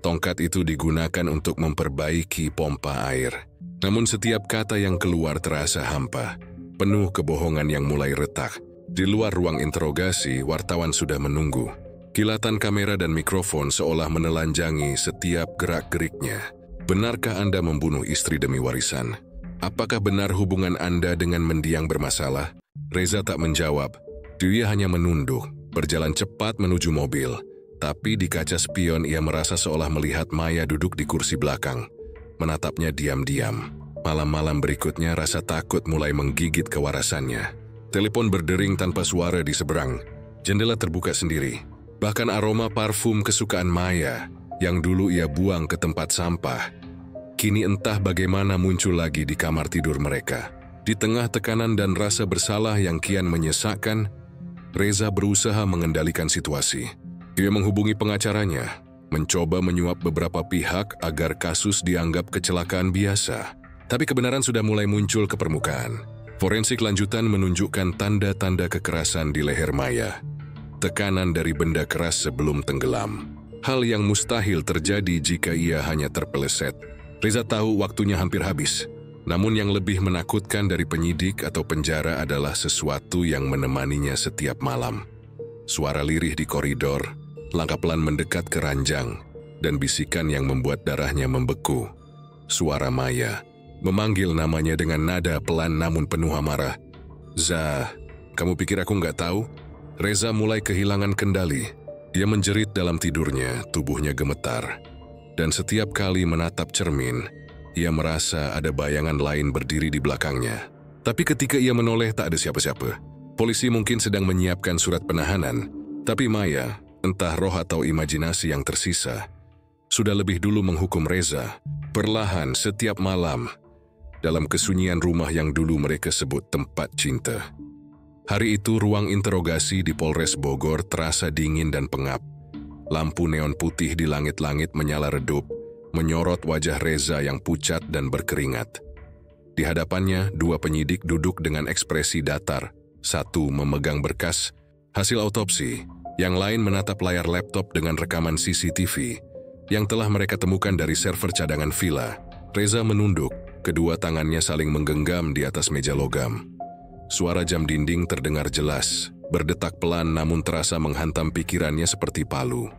Tongkat itu digunakan untuk memperbaiki pompa air. Namun setiap kata yang keluar terasa hampa, penuh kebohongan yang mulai retak. Di luar ruang interogasi, wartawan sudah menunggu. Kilatan kamera dan mikrofon seolah menelanjangi setiap gerak-geriknya. Benarkah Anda membunuh istri demi warisan? Apakah benar hubungan Anda dengan mendiang bermasalah? Reza tak menjawab. Dia hanya menunduk, berjalan cepat menuju mobil. Tapi di kaca spion ia merasa seolah melihat Maya duduk di kursi belakang. Menatapnya diam-diam. Malam-malam berikutnya rasa takut mulai menggigit kewarasannya. Telepon berdering tanpa suara di seberang. Jendela terbuka sendiri. Bahkan aroma parfum kesukaan Maya yang dulu ia buang ke tempat sampah, kini entah bagaimana muncul lagi di kamar tidur mereka. Di tengah tekanan dan rasa bersalah yang kian menyesakkan, Reza berusaha mengendalikan situasi. Dia menghubungi pengacaranya, mencoba menyuap beberapa pihak agar kasus dianggap kecelakaan biasa. Tapi kebenaran sudah mulai muncul ke permukaan. Forensik lanjutan menunjukkan tanda-tanda kekerasan di leher Maya. tekanan dari benda keras sebelum tenggelam. Hal yang mustahil terjadi jika ia hanya terpeleset. Reza tahu waktunya hampir habis. Namun yang lebih menakutkan dari penyidik atau penjara adalah sesuatu yang menemaninya setiap malam. Suara lirih di koridor, langkah pelan mendekat ke ranjang, dan bisikan yang membuat darahnya membeku. Suara Maya, memanggil namanya dengan nada pelan namun penuh amarah. "Zah, kamu pikir aku nggak tahu?" Reza mulai kehilangan kendali. Dia menjerit dalam tidurnya, tubuhnya gemetar. Dan setiap kali menatap cermin, ia merasa ada bayangan lain berdiri di belakangnya. Tapi ketika ia menoleh tak ada siapa-siapa. Polisi mungkin sedang menyiapkan surat penahanan, tapi Maya, entah roh atau imajinasi yang tersisa, sudah lebih dulu menghukum Reza, perlahan setiap malam, dalam kesunyian rumah yang dulu mereka sebut tempat cinta. Hari itu ruang interogasi di Polres Bogor terasa dingin dan pengap. Lampu neon putih di langit-langit menyala redup, menyorot wajah Reza yang pucat dan berkeringat. Di hadapannya, dua penyidik duduk dengan ekspresi datar. Satu memegang berkas hasil autopsi, yang lain menatap layar laptop dengan rekaman CCTV yang telah mereka temukan dari server cadangan villa. Reza menunduk, kedua tangannya saling menggenggam di atas meja logam. Suara jam dinding terdengar jelas, berdetak pelan namun terasa menghantam pikirannya seperti palu.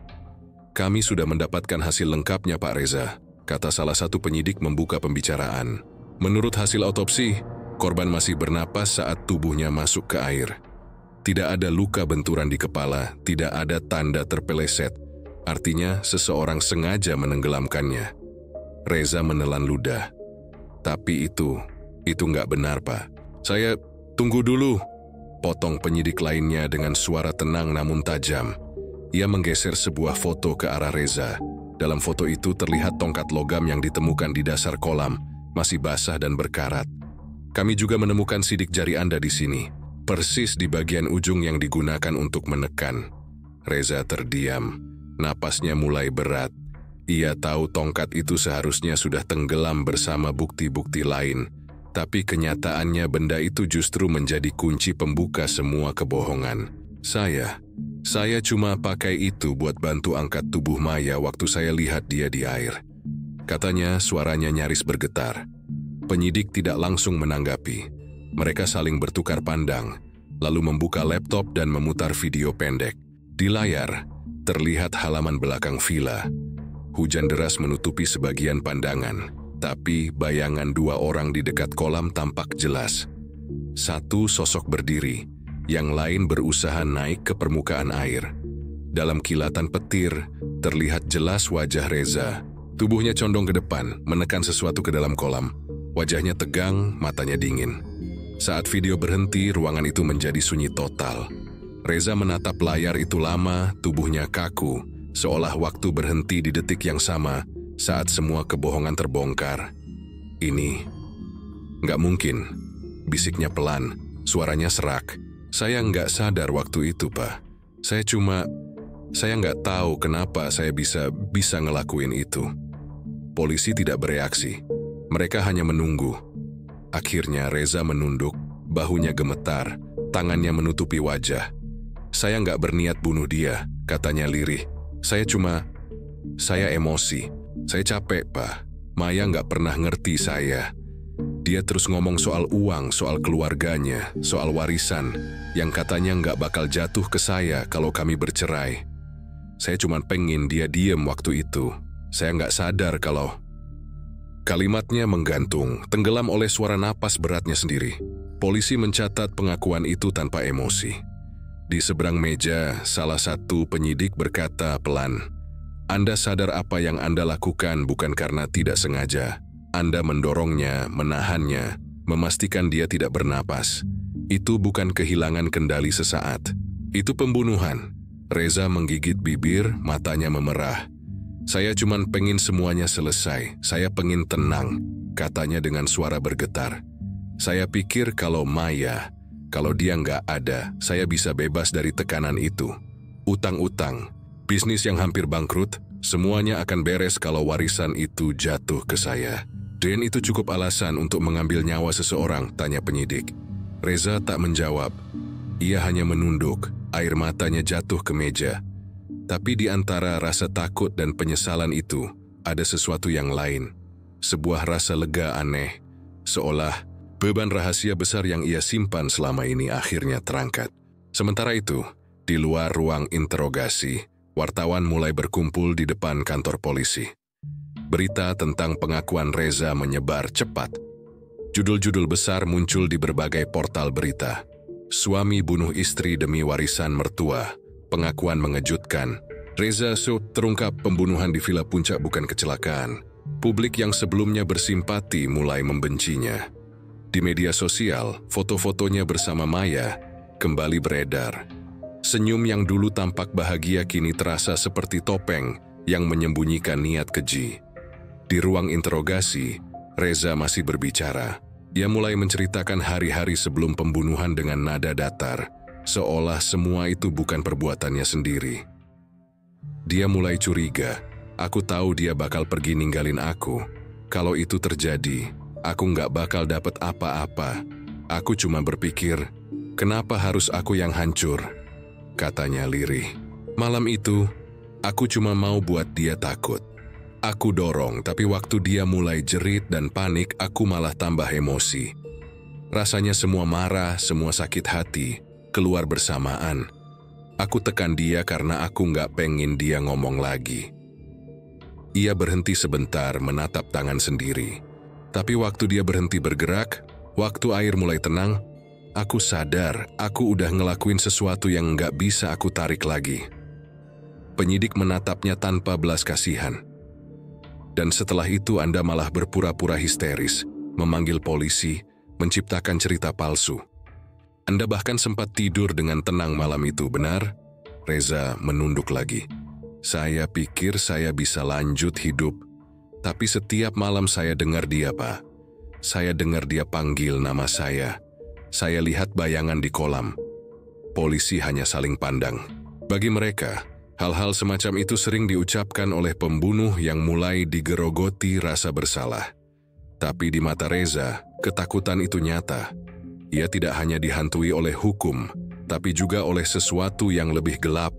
"Kami sudah mendapatkan hasil lengkapnya, Pak Reza," kata salah satu penyidik membuka pembicaraan. "Menurut hasil autopsi, korban masih bernapas saat tubuhnya masuk ke air. Tidak ada luka benturan di kepala, tidak ada tanda terpeleset. Artinya seseorang sengaja menenggelamkannya." Reza menelan ludah. "Tapi itu nggak benar, Pak. Saya..." "Tunggu dulu," potong penyidik lainnya dengan suara tenang namun tajam. Ia menggeser sebuah foto ke arah Reza. Dalam foto itu terlihat tongkat logam yang ditemukan di dasar kolam, masih basah dan berkarat. "Kami juga menemukan sidik jari Anda di sini, persis di bagian ujung yang digunakan untuk menekan." Reza terdiam, napasnya mulai berat. Ia tahu tongkat itu seharusnya sudah tenggelam bersama bukti-bukti lain, tapi kenyataannya benda itu justru menjadi kunci pembuka semua kebohongan. Saya cuma pakai itu buat bantu angkat tubuh Maya waktu saya lihat dia di air," katanya, suaranya nyaris bergetar. Penyidik tidak langsung menanggapi. Mereka saling bertukar pandang, lalu membuka laptop dan memutar video pendek. Di layar, terlihat halaman belakang villa. Hujan deras menutupi sebagian pandangan, tapi bayangan dua orang di dekat kolam tampak jelas. Satu sosok berdiri, yang lain berusaha naik ke permukaan air. Dalam kilatan petir, terlihat jelas wajah Reza. Tubuhnya condong ke depan, menekan sesuatu ke dalam kolam. Wajahnya tegang, matanya dingin. Saat video berhenti, ruangan itu menjadi sunyi total. Reza menatap layar itu lama, tubuhnya kaku, seolah waktu berhenti di detik yang sama saat semua kebohongan terbongkar. "Ini nggak mungkin," bisiknya pelan, suaranya serak. "Saya nggak sadar waktu itu, Pak. Saya nggak tahu kenapa saya bisa ngelakuin itu." Polisi tidak bereaksi. Mereka hanya menunggu. Akhirnya Reza menunduk, bahunya gemetar, tangannya menutupi wajah. "Saya nggak berniat bunuh dia," katanya lirih. Saya emosi. Saya capek, Pak. Maya nggak pernah ngerti saya. Dia terus ngomong soal uang, soal keluarganya, soal warisan, yang katanya nggak bakal jatuh ke saya kalau kami bercerai. Saya cuma pengen dia diem waktu itu. Saya nggak sadar kalau..." Kalimatnya menggantung, tenggelam oleh suara napas beratnya sendiri. Polisi mencatat pengakuan itu tanpa emosi. Di seberang meja, salah satu penyidik berkata pelan, "Anda sadar apa yang Anda lakukan bukan karena tidak sengaja. Anda mendorongnya, menahannya, memastikan dia tidak bernapas. Itu bukan kehilangan kendali sesaat. Itu pembunuhan." Reza menggigit bibir, matanya memerah. "Saya cuma pengen semuanya selesai. Saya pengen tenang," katanya dengan suara bergetar. "Saya pikir kalau dia nggak ada, saya bisa bebas dari tekanan itu. Utang-utang, bisnis yang hampir bangkrut, semuanya akan beres kalau warisan itu jatuh ke saya." "Dan itu cukup alasan untuk mengambil nyawa seseorang?" tanya penyidik. Reza tak menjawab. Ia hanya menunduk, Air matanya jatuh ke meja. Tapi di antara rasa takut dan penyesalan itu, ada sesuatu yang lain. Sebuah rasa lega aneh, seolah beban rahasia besar yang ia simpan selama ini akhirnya terangkat. Sementara itu, di luar ruang interogasi, wartawan mulai berkumpul di depan kantor polisi. Berita tentang pengakuan Reza menyebar cepat. Judul-judul besar muncul di berbagai portal berita. Suami bunuh istri demi warisan mertua. Pengakuan mengejutkan. Reza terungkap pembunuhan di Villa Puncak bukan kecelakaan. Publik yang sebelumnya bersimpati mulai membencinya. Di media sosial, foto-fotonya bersama Maya kembali beredar. Senyum yang dulu tampak bahagia kini terasa seperti topeng yang menyembunyikan niat keji. Di ruang interogasi, Reza masih berbicara. Dia mulai menceritakan hari-hari sebelum pembunuhan dengan nada datar, seolah semua itu bukan perbuatannya sendiri. Dia mulai curiga. Aku tahu dia bakal pergi ninggalin aku. Kalau itu terjadi, aku nggak bakal dapat apa-apa. Aku cuma berpikir, kenapa harus aku yang hancur? Katanya lirih. Malam itu, aku cuma mau buat dia takut. Aku dorong, tapi waktu dia mulai jerit dan panik, aku malah tambah emosi. Rasanya semua marah, semua sakit hati, keluar bersamaan. Aku tekan dia karena aku nggak pengen dia ngomong lagi. Ia berhenti sebentar menatap tangan sendiri. Tapi waktu dia berhenti bergerak, waktu air mulai tenang, aku sadar aku udah ngelakuin sesuatu yang nggak bisa aku tarik lagi. Penyidik menatapnya tanpa belas kasihan. Dan setelah itu Anda malah berpura-pura histeris, memanggil polisi, menciptakan cerita palsu. Anda bahkan sempat tidur dengan tenang malam itu, benar? Reza menunduk lagi. Saya pikir saya bisa lanjut hidup, tapi setiap malam saya dengar dia, Pak. Saya dengar dia panggil nama saya. Saya lihat bayangan di kolam. Polisi hanya saling pandang. Bagi mereka, hal-hal semacam itu sering diucapkan oleh pembunuh yang mulai digerogoti rasa bersalah. Tapi di mata Reza, ketakutan itu nyata. Ia tidak hanya dihantui oleh hukum, tapi juga oleh sesuatu yang lebih gelap,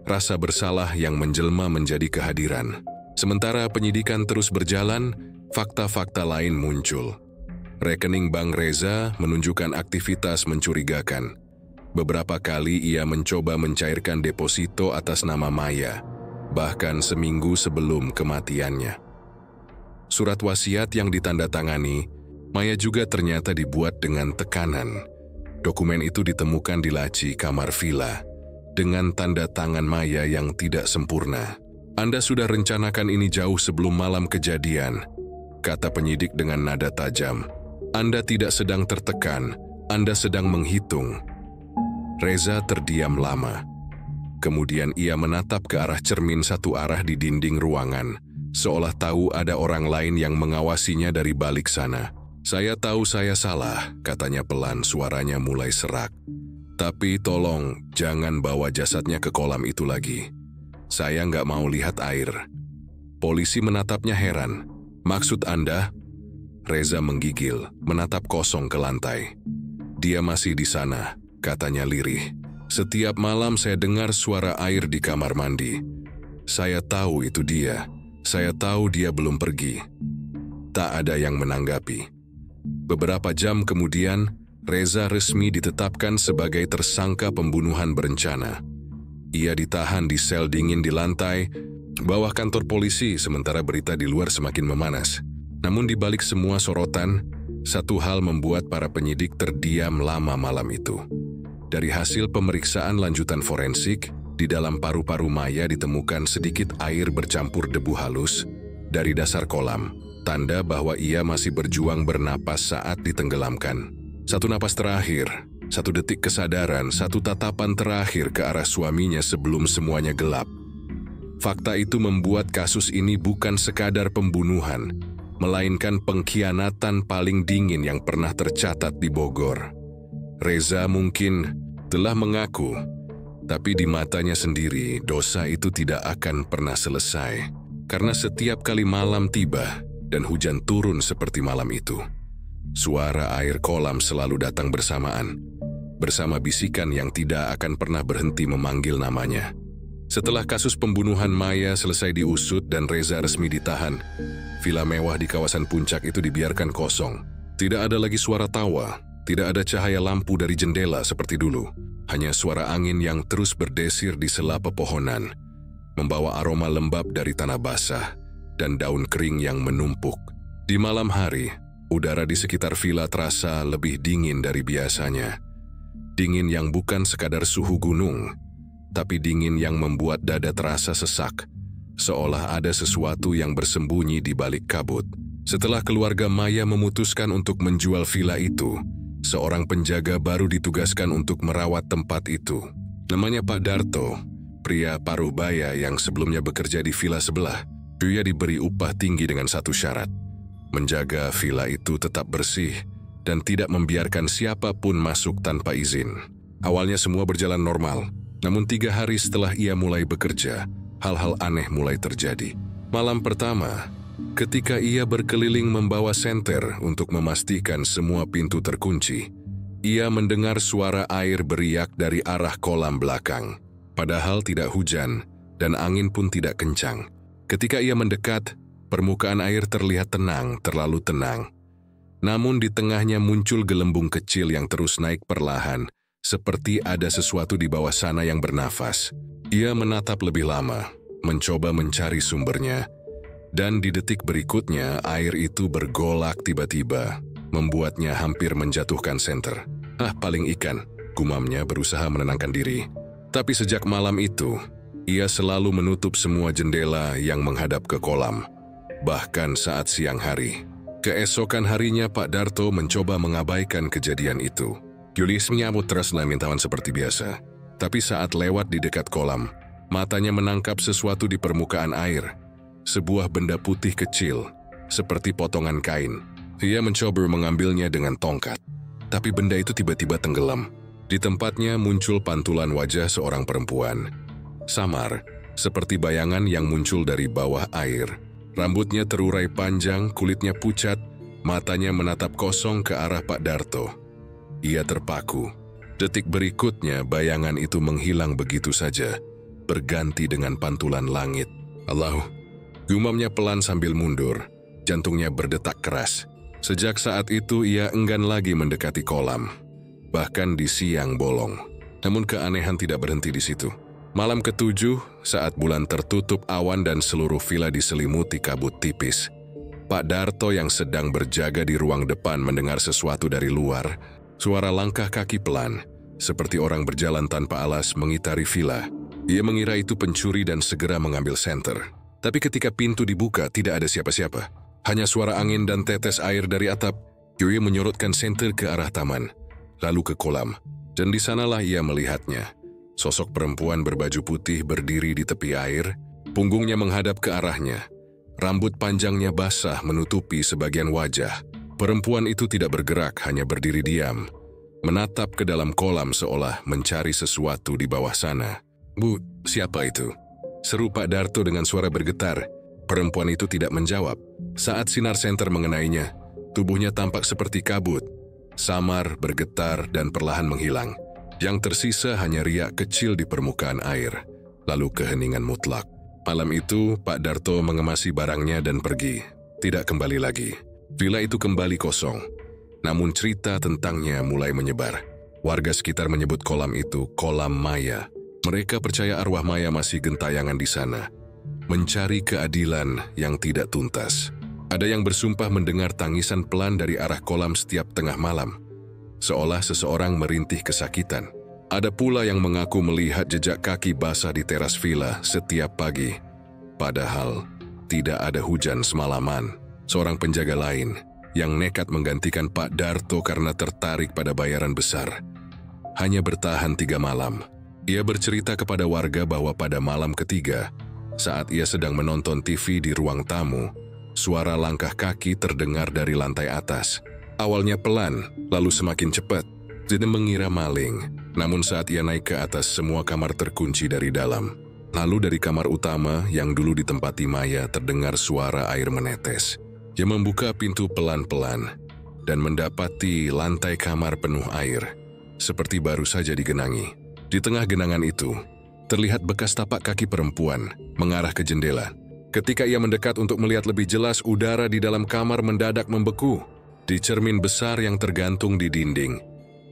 rasa bersalah yang menjelma menjadi kehadiran. Sementara penyidikan terus berjalan, fakta-fakta lain muncul. Rekening bank Reza menunjukkan aktivitas mencurigakan. Beberapa kali ia mencoba mencairkan deposito atas nama Maya, bahkan seminggu sebelum kematiannya. Surat wasiat yang ditandatangani, Maya juga ternyata dibuat dengan tekanan. Dokumen itu ditemukan di laci kamar villa, dengan tanda tangan Maya yang tidak sempurna. Anda sudah rencanakan ini jauh sebelum malam kejadian, kata penyidik dengan nada tajam. Anda tidak sedang tertekan, Anda sedang menghitung. Reza terdiam lama. Kemudian ia menatap ke arah cermin satu arah di dinding ruangan, seolah tahu ada orang lain yang mengawasinya dari balik sana. Saya tahu saya salah, katanya pelan, suaranya mulai serak. Tapi tolong, jangan bawa jasadnya ke kolam itu lagi. Saya nggak mau lihat air. Polisi menatapnya heran. Maksud Anda? Reza menggigil, menatap kosong ke lantai. Dia masih di sana, katanya lirih. Setiap malam saya dengar suara air di kamar mandi. Saya tahu itu dia. Saya tahu dia belum pergi. Tak ada yang menanggapi. Beberapa jam kemudian, Reza resmi ditetapkan sebagai tersangka pembunuhan berencana. Ia ditahan di sel dingin di lantai bawah kantor polisi sementara berita di luar semakin memanas. Namun di balik semua sorotan, satu hal membuat para penyidik terdiam lama malam itu. Dari hasil pemeriksaan lanjutan forensik, di dalam paru-paru Maya ditemukan sedikit air bercampur debu halus dari dasar kolam. Tanda bahwa ia masih berjuang bernapas saat ditenggelamkan. Satu napas terakhir, satu detik kesadaran, satu tatapan terakhir ke arah suaminya sebelum semuanya gelap. Fakta itu membuat kasus ini bukan sekadar pembunuhan, melainkan pengkhianatan paling dingin yang pernah tercatat di Bogor. Reza mungkin telah mengaku, tapi di matanya sendiri dosa itu tidak akan pernah selesai. Karena setiap kali malam tiba, dan hujan turun seperti malam itu, suara air kolam selalu datang bersamaan. bersama bisikan yang tidak akan pernah berhenti memanggil namanya. Setelah kasus pembunuhan Maya selesai diusut dan Reza resmi ditahan, villa mewah di kawasan Puncak itu dibiarkan kosong. Tidak ada lagi suara tawa, tidak ada cahaya lampu dari jendela seperti dulu. Hanya suara angin yang terus berdesir di sela pepohonan, membawa aroma lembab dari tanah basah dan daun kering yang menumpuk. Di malam hari, udara di sekitar villa terasa lebih dingin dari biasanya. Dingin yang bukan sekadar suhu gunung, tapi dingin yang membuat dada terasa sesak, seolah ada sesuatu yang bersembunyi di balik kabut. Setelah keluarga Maya memutuskan untuk menjual villa itu, seorang penjaga baru ditugaskan untuk merawat tempat itu. Namanya Pak Darto, pria paruh baya yang sebelumnya bekerja di villa sebelah. Dia diberi upah tinggi dengan satu syarat: menjaga villa itu tetap bersih dan tidak membiarkan siapapun masuk tanpa izin. Awalnya semua berjalan normal, namun 3 hari setelah ia mulai bekerja, hal-hal aneh mulai terjadi. Malam pertama, ketika ia berkeliling membawa senter untuk memastikan semua pintu terkunci, ia mendengar suara air beriak dari arah kolam belakang. Padahal tidak hujan dan angin pun tidak kencang. Ketika ia mendekat, permukaan air terlihat tenang, terlalu tenang. Namun di tengahnya muncul gelembung kecil yang terus naik perlahan, seperti ada sesuatu di bawah sana yang bernafas. Ia menatap lebih lama, mencoba mencari sumbernya, dan di detik berikutnya air itu bergolak tiba-tiba, membuatnya hampir menjatuhkan senter. Paling ikan, gumamnya berusaha menenangkan diri. Tapi sejak malam itu, ia selalu menutup semua jendela yang menghadap ke kolam, bahkan saat siang hari. Keesokan harinya Pak Darto mencoba mengabaikan kejadian itu. Julius menyambut terus lamintawan seperti biasa. Tapi saat lewat di dekat kolam, matanya menangkap sesuatu di permukaan air. Sebuah benda putih kecil, seperti potongan kain. Ia mencoba mengambilnya dengan tongkat. Tapi benda itu tiba-tiba tenggelam. Di tempatnya muncul pantulan wajah seorang perempuan. Samar, seperti bayangan yang muncul dari bawah air. Rambutnya terurai panjang, kulitnya pucat, matanya menatap kosong ke arah Pak Darto. Ia terpaku. Detik berikutnya, bayangan itu menghilang begitu saja, berganti dengan pantulan langit. "Allah," gumamnya pelan sambil mundur, jantungnya berdetak keras. Sejak saat itu ia enggan lagi mendekati kolam, bahkan di siang bolong. Namun keanehan tidak berhenti di situ. Malam ke-7, saat bulan tertutup awan dan seluruh villa diselimuti kabut tipis, Pak Darto yang sedang berjaga di ruang depan mendengar sesuatu dari luar. Suara langkah kaki pelan, seperti orang berjalan tanpa alas mengitari villa. Ia mengira itu pencuri dan segera mengambil senter. Tapi ketika pintu dibuka, tidak ada siapa-siapa. Hanya suara angin dan tetes air dari atap. Yui menyorotkan senter ke arah taman, lalu ke kolam. Dan di sanalah ia melihatnya. Sosok perempuan berbaju putih berdiri di tepi air, punggungnya menghadap ke arahnya. Rambut panjangnya basah menutupi sebagian wajah. Perempuan itu tidak bergerak, hanya berdiri diam, menatap ke dalam kolam seolah mencari sesuatu di bawah sana. "Bu, siapa itu?" seru Pak Darto dengan suara bergetar. Perempuan itu tidak menjawab. Saat sinar senter mengenainya, tubuhnya tampak seperti kabut, samar, bergetar, dan perlahan menghilang. Yang tersisa hanya riak kecil di permukaan air, lalu keheningan mutlak. Malam itu, Pak Darto mengemasi barangnya dan pergi. Tidak kembali lagi. Villa itu kembali kosong. Namun cerita tentangnya mulai menyebar. Warga sekitar menyebut kolam itu Kolam Maya. Mereka percaya arwah Maya masih gentayangan di sana, mencari keadilan yang tidak tuntas. Ada yang bersumpah mendengar tangisan pelan dari arah kolam setiap tengah malam, seolah seseorang merintih kesakitan. Ada pula yang mengaku melihat jejak kaki basah di teras villa setiap pagi. Padahal tidak ada hujan semalaman. Seorang penjaga lain yang nekat menggantikan Pak Darto karena tertarik pada bayaran besar hanya bertahan 3 malam. Ia bercerita kepada warga bahwa pada malam ketiga, saat ia sedang menonton TV di ruang tamu, suara langkah kaki terdengar dari lantai atas. Awalnya pelan, lalu semakin cepat. Tidak mengira maling, namun saat ia naik ke atas, semua kamar terkunci dari dalam. Lalu dari kamar utama yang dulu ditempati Maya terdengar suara air menetes. Ia membuka pintu pelan-pelan dan mendapati lantai kamar penuh air. seperti baru saja digenangi. Di tengah genangan itu, terlihat bekas tapak kaki perempuan mengarah ke jendela. Ketika ia mendekat untuk melihat lebih jelas, udara di dalam kamar mendadak membeku. Di cermin besar yang tergantung di dinding,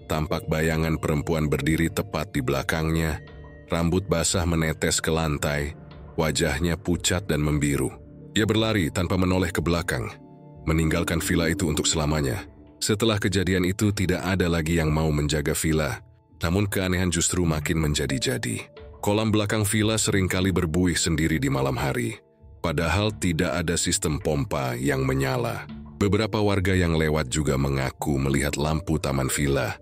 tampak bayangan perempuan berdiri tepat di belakangnya. Rambut basah menetes ke lantai, wajahnya pucat dan membiru. Ia berlari tanpa menoleh ke belakang, meninggalkan villa itu untuk selamanya. Setelah kejadian itu, tidak ada lagi yang mau menjaga villa. Namun keanehan justru makin menjadi-jadi. Kolam belakang villa seringkali berbuih sendiri di malam hari, padahal tidak ada sistem pompa yang menyala. Beberapa warga yang lewat juga mengaku melihat lampu taman villa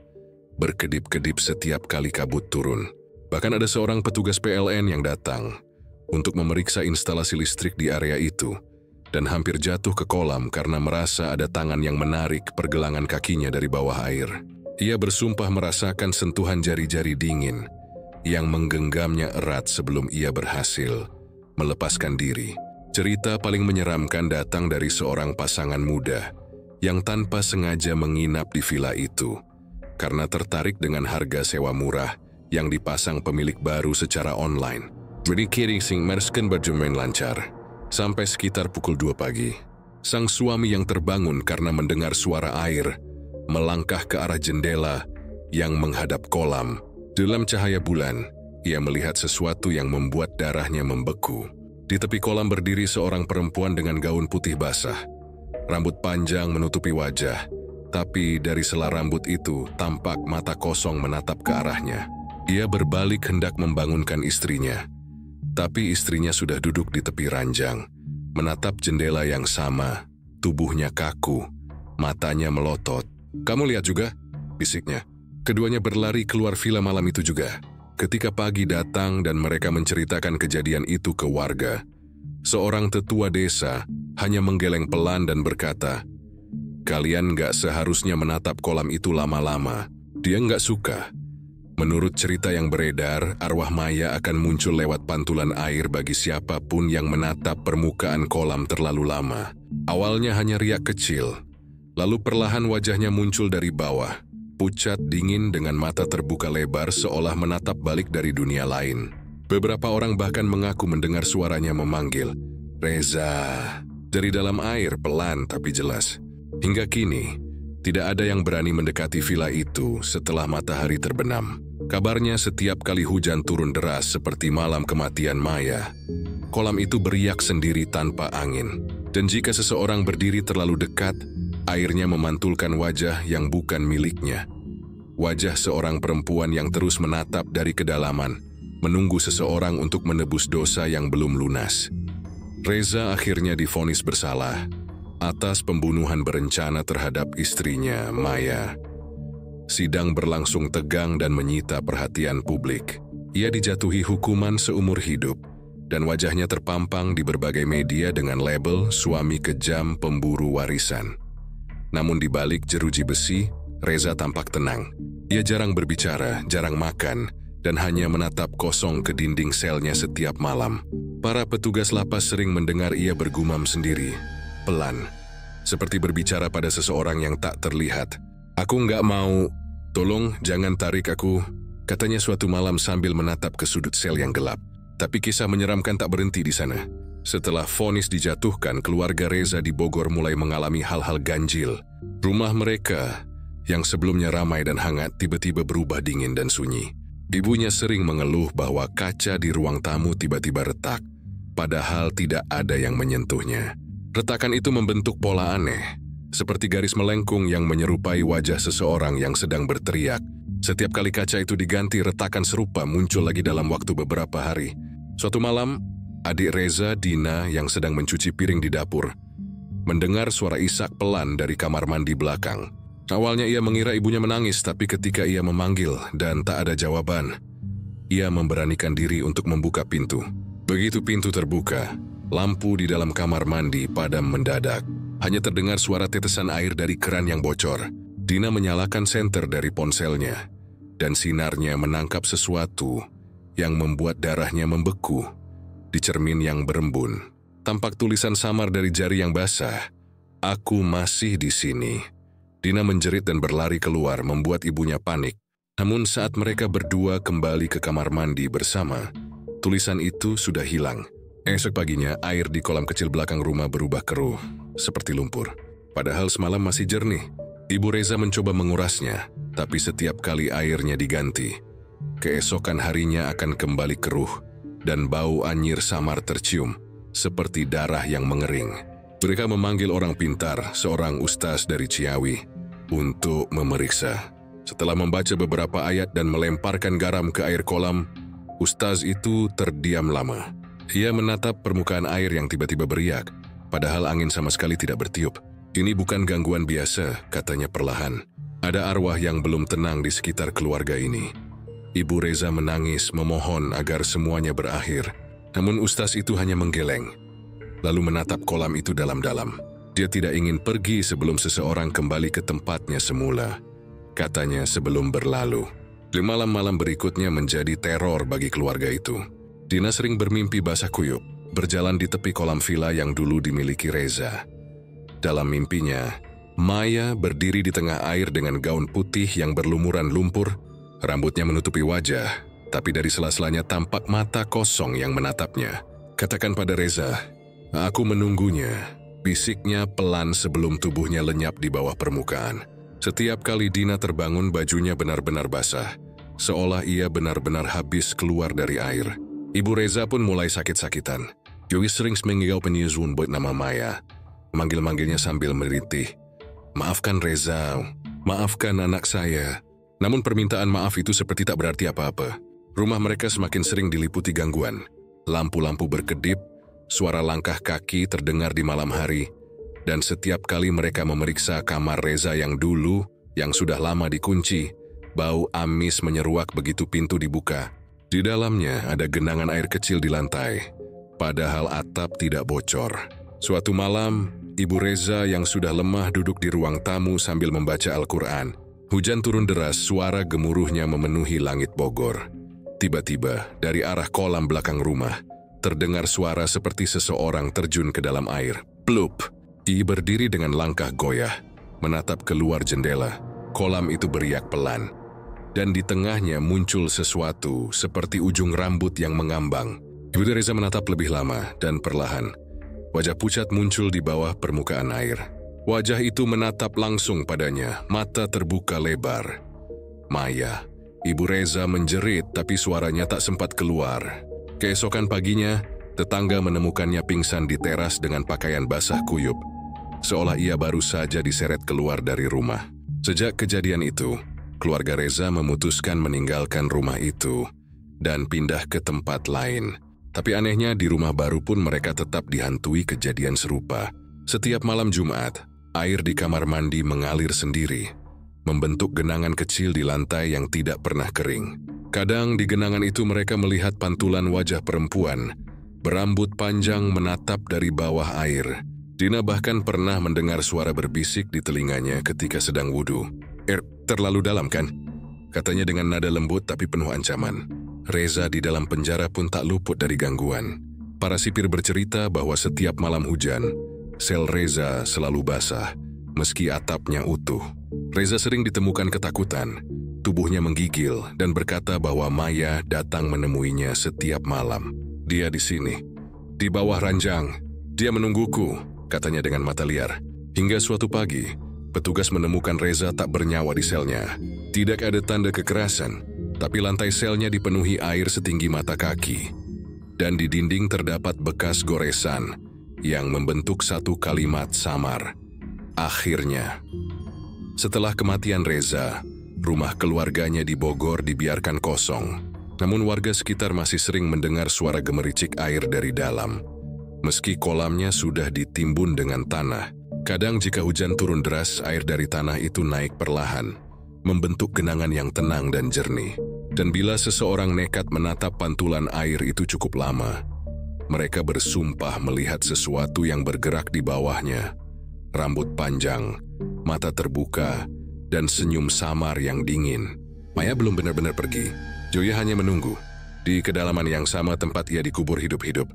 berkedip-kedip setiap kali kabut turun. Bahkan ada seorang petugas PLN yang datang untuk memeriksa instalasi listrik di area itu dan hampir jatuh ke kolam karena merasa ada tangan yang menarik pergelangan kakinya dari bawah air. Ia bersumpah merasakan sentuhan jari-jari dingin yang menggenggamnya erat sebelum ia berhasil melepaskan diri. Cerita paling menyeramkan datang dari seorang pasangan muda yang tanpa sengaja menginap di villa itu karena tertarik dengan harga sewa murah yang dipasang pemilik baru secara online. Jadi Kirising mereskan bermain lancar sampai sekitar pukul 2 pagi. Sang suami yang terbangun karena mendengar suara air melangkah ke arah jendela yang menghadap kolam. Dalam cahaya bulan, ia melihat sesuatu yang membuat darahnya membeku. Di tepi kolam berdiri seorang perempuan dengan gaun putih basah. Rambut panjang menutupi wajah, tapi dari sela rambut itu tampak mata kosong menatap ke arahnya. Ia berbalik hendak membangunkan istrinya, tapi istrinya sudah duduk di tepi ranjang, menatap jendela yang sama. Tubuhnya kaku, matanya melotot. "Kamu lihat juga?" bisiknya. Keduanya berlari keluar villa malam itu juga. Ketika pagi datang dan mereka menceritakan kejadian itu ke warga, seorang tetua desa hanya menggeleng pelan dan berkata, "Kalian nggak seharusnya menatap kolam itu lama-lama. Dia nggak suka." Menurut cerita yang beredar, arwah Maya akan muncul lewat pantulan air bagi siapapun yang menatap permukaan kolam terlalu lama. Awalnya hanya riak kecil, lalu perlahan wajahnya muncul dari bawah, pucat dingin dengan mata terbuka lebar seolah menatap balik dari dunia lain. Beberapa orang bahkan mengaku mendengar suaranya memanggil, "Reza," dari dalam air pelan tapi jelas. Hingga kini, tidak ada yang berani mendekati villa itu setelah matahari terbenam. Kabarnya setiap kali hujan turun deras seperti malam kematian Maya, kolam itu beriak sendiri tanpa angin. Dan jika seseorang berdiri terlalu dekat, airnya memantulkan wajah yang bukan miliknya. Wajah seorang perempuan yang terus menatap dari kedalaman, menunggu seseorang untuk menebus dosa yang belum lunas. Reza akhirnya divonis bersalah atas pembunuhan berencana terhadap istrinya, Maya. Sidang berlangsung tegang dan menyita perhatian publik. Ia dijatuhi hukuman seumur hidup, dan wajahnya terpampang di berbagai media dengan label suami kejam pemburu warisan. Namun di balik jeruji besi, Reza tampak tenang. Ia jarang berbicara, jarang makan, dan hanya menatap kosong ke dinding selnya setiap malam. Para petugas lapas sering mendengar ia bergumam sendiri, pelan, seperti berbicara pada seseorang yang tak terlihat. "Aku nggak mau, tolong jangan tarik aku," katanya suatu malam sambil menatap ke sudut sel yang gelap. Tapi kisah menyeramkan tak berhenti di sana. Setelah vonis dijatuhkan, keluarga Reza di Bogor mulai mengalami hal-hal ganjil. Rumah mereka yang sebelumnya ramai dan hangat tiba-tiba berubah dingin dan sunyi. Ibunya sering mengeluh bahwa kaca di ruang tamu tiba-tiba retak, padahal tidak ada yang menyentuhnya. Retakan itu membentuk pola aneh, seperti garis melengkung yang menyerupai wajah seseorang yang sedang berteriak. Setiap kali kaca itu diganti, retakan serupa muncul lagi dalam waktu beberapa hari. Suatu malam, adik Reza, Dina, yang sedang mencuci piring di dapur, mendengar suara isak pelan dari kamar mandi belakang. Awalnya ia mengira ibunya menangis, tapi ketika ia memanggil dan tak ada jawaban, ia memberanikan diri untuk membuka pintu. Begitu pintu terbuka, lampu di dalam kamar mandi padam mendadak. Hanya terdengar suara tetesan air dari keran yang bocor. Dina menyalakan senter dari ponselnya, dan sinarnya menangkap sesuatu yang membuat darahnya membeku. Di cermin yang berembun, tampak tulisan samar dari jari yang basah, "Aku masih di sini." Dina menjerit dan berlari keluar, membuat ibunya panik. Namun saat mereka berdua kembali ke kamar mandi bersama, tulisan itu sudah hilang. Esok paginya, air di kolam kecil belakang rumah berubah keruh, seperti lumpur. Padahal semalam masih jernih. Ibu Reza mencoba mengurasnya, tapi setiap kali airnya diganti, keesokan harinya akan kembali keruh, dan bau anyir samar tercium, seperti darah yang mengering. Mereka memanggil orang pintar, seorang ustaz dari Ciawi, untuk memeriksa. Setelah membaca beberapa ayat dan melemparkan garam ke air kolam, ustaz itu terdiam lama. Ia menatap permukaan air yang tiba-tiba beriak, padahal angin sama sekali tidak bertiup. Ini bukan gangguan biasa, katanya perlahan. Ada arwah yang belum tenang di sekitar keluarga ini. Ibu Reza menangis memohon agar semuanya berakhir. Namun ustaz itu hanya menggeleng, lalu menatap kolam itu dalam-dalam. Dia tidak ingin pergi sebelum seseorang kembali ke tempatnya semula, katanya sebelum berlalu. Di malam-malam berikutnya menjadi teror bagi keluarga itu. Dina sering bermimpi basah kuyup, berjalan di tepi kolam villa yang dulu dimiliki Reza. Dalam mimpinya, Maya berdiri di tengah air dengan gaun putih yang berlumuran lumpur, rambutnya menutupi wajah, tapi dari sela-selanya tampak mata kosong yang menatapnya. Katakan pada Reza, aku menunggunya, bisiknya pelan sebelum tubuhnya lenyap di bawah permukaan. Setiap kali Dina terbangun, bajunya benar-benar basah, seolah ia benar-benar habis keluar dari air. Ibu Reza pun mulai sakit-sakitan. Joey sering mengigau penyusun buat nama Maya, manggil-manggilnya sambil merintih. Maafkan Reza, maafkan anak saya. Namun permintaan maaf itu seperti tak berarti apa-apa. Rumah mereka semakin sering diliputi gangguan. Lampu-lampu berkedip, suara langkah kaki terdengar di malam hari, dan setiap kali mereka memeriksa kamar Reza yang dulu, yang sudah lama dikunci, bau amis menyeruak begitu pintu dibuka. Di dalamnya ada genangan air kecil di lantai, padahal atap tidak bocor. Suatu malam, Ibu Reza yang sudah lemah duduk di ruang tamu sambil membaca Al-Quran. Hujan turun deras, suara gemuruhnya memenuhi langit Bogor. Tiba-tiba, dari arah kolam belakang rumah, terdengar suara seperti seseorang terjun ke dalam air. Plup! Ia berdiri dengan langkah goyah, menatap keluar jendela. Kolam itu beriak pelan, dan di tengahnya muncul sesuatu seperti ujung rambut yang mengambang. Ibu Reza menatap lebih lama dan perlahan. Wajah pucat muncul di bawah permukaan air. Wajah itu menatap langsung padanya, mata terbuka lebar. Maya. Ibu Reza menjerit tapi suaranya tak sempat keluar. Keesokan paginya, tetangga menemukannya pingsan di teras dengan pakaian basah kuyup, seolah ia baru saja diseret keluar dari rumah. Sejak kejadian itu, keluarga Reza memutuskan meninggalkan rumah itu dan pindah ke tempat lain. Tapi anehnya di rumah baru pun mereka tetap dihantui kejadian serupa. Setiap malam Jumat, air di kamar mandi mengalir sendiri, membentuk genangan kecil di lantai yang tidak pernah kering. Kadang di genangan itu mereka melihat pantulan wajah perempuan berambut panjang menatap dari bawah air. Dina bahkan pernah mendengar suara berbisik di telinganya ketika sedang wudhu. Terlalu dalam kan? Katanya dengan nada lembut tapi penuh ancaman. Reza di dalam penjara pun tak luput dari gangguan. Para sipir bercerita bahwa setiap malam hujan, sel Reza selalu basah, meski atapnya utuh. Reza sering ditemukan ketakutan, tubuhnya menggigil dan berkata bahwa Maya datang menemuinya setiap malam. Dia di sini, di bawah ranjang. Dia menungguku, katanya dengan mata liar. Hingga suatu pagi, petugas menemukan Reza tak bernyawa di selnya. Tidak ada tanda kekerasan, tapi lantai selnya dipenuhi air setinggi mata kaki. Dan di dinding terdapat bekas goresan yang membentuk satu kalimat samar. Akhirnya. Setelah kematian Reza, rumah keluarganya di Bogor dibiarkan kosong. Namun warga sekitar masih sering mendengar suara gemericik air dari dalam. Meski kolamnya sudah ditimbun dengan tanah, kadang jika hujan turun deras, air dari tanah itu naik perlahan, membentuk genangan yang tenang dan jernih. Dan bila seseorang nekat menatap pantulan air itu cukup lama, mereka bersumpah melihat sesuatu yang bergerak di bawahnya. Rambut panjang, mata terbuka, dan senyum samar yang dingin. Maya belum benar-benar pergi. Joya hanya menunggu di kedalaman yang sama tempat ia dikubur hidup-hidup.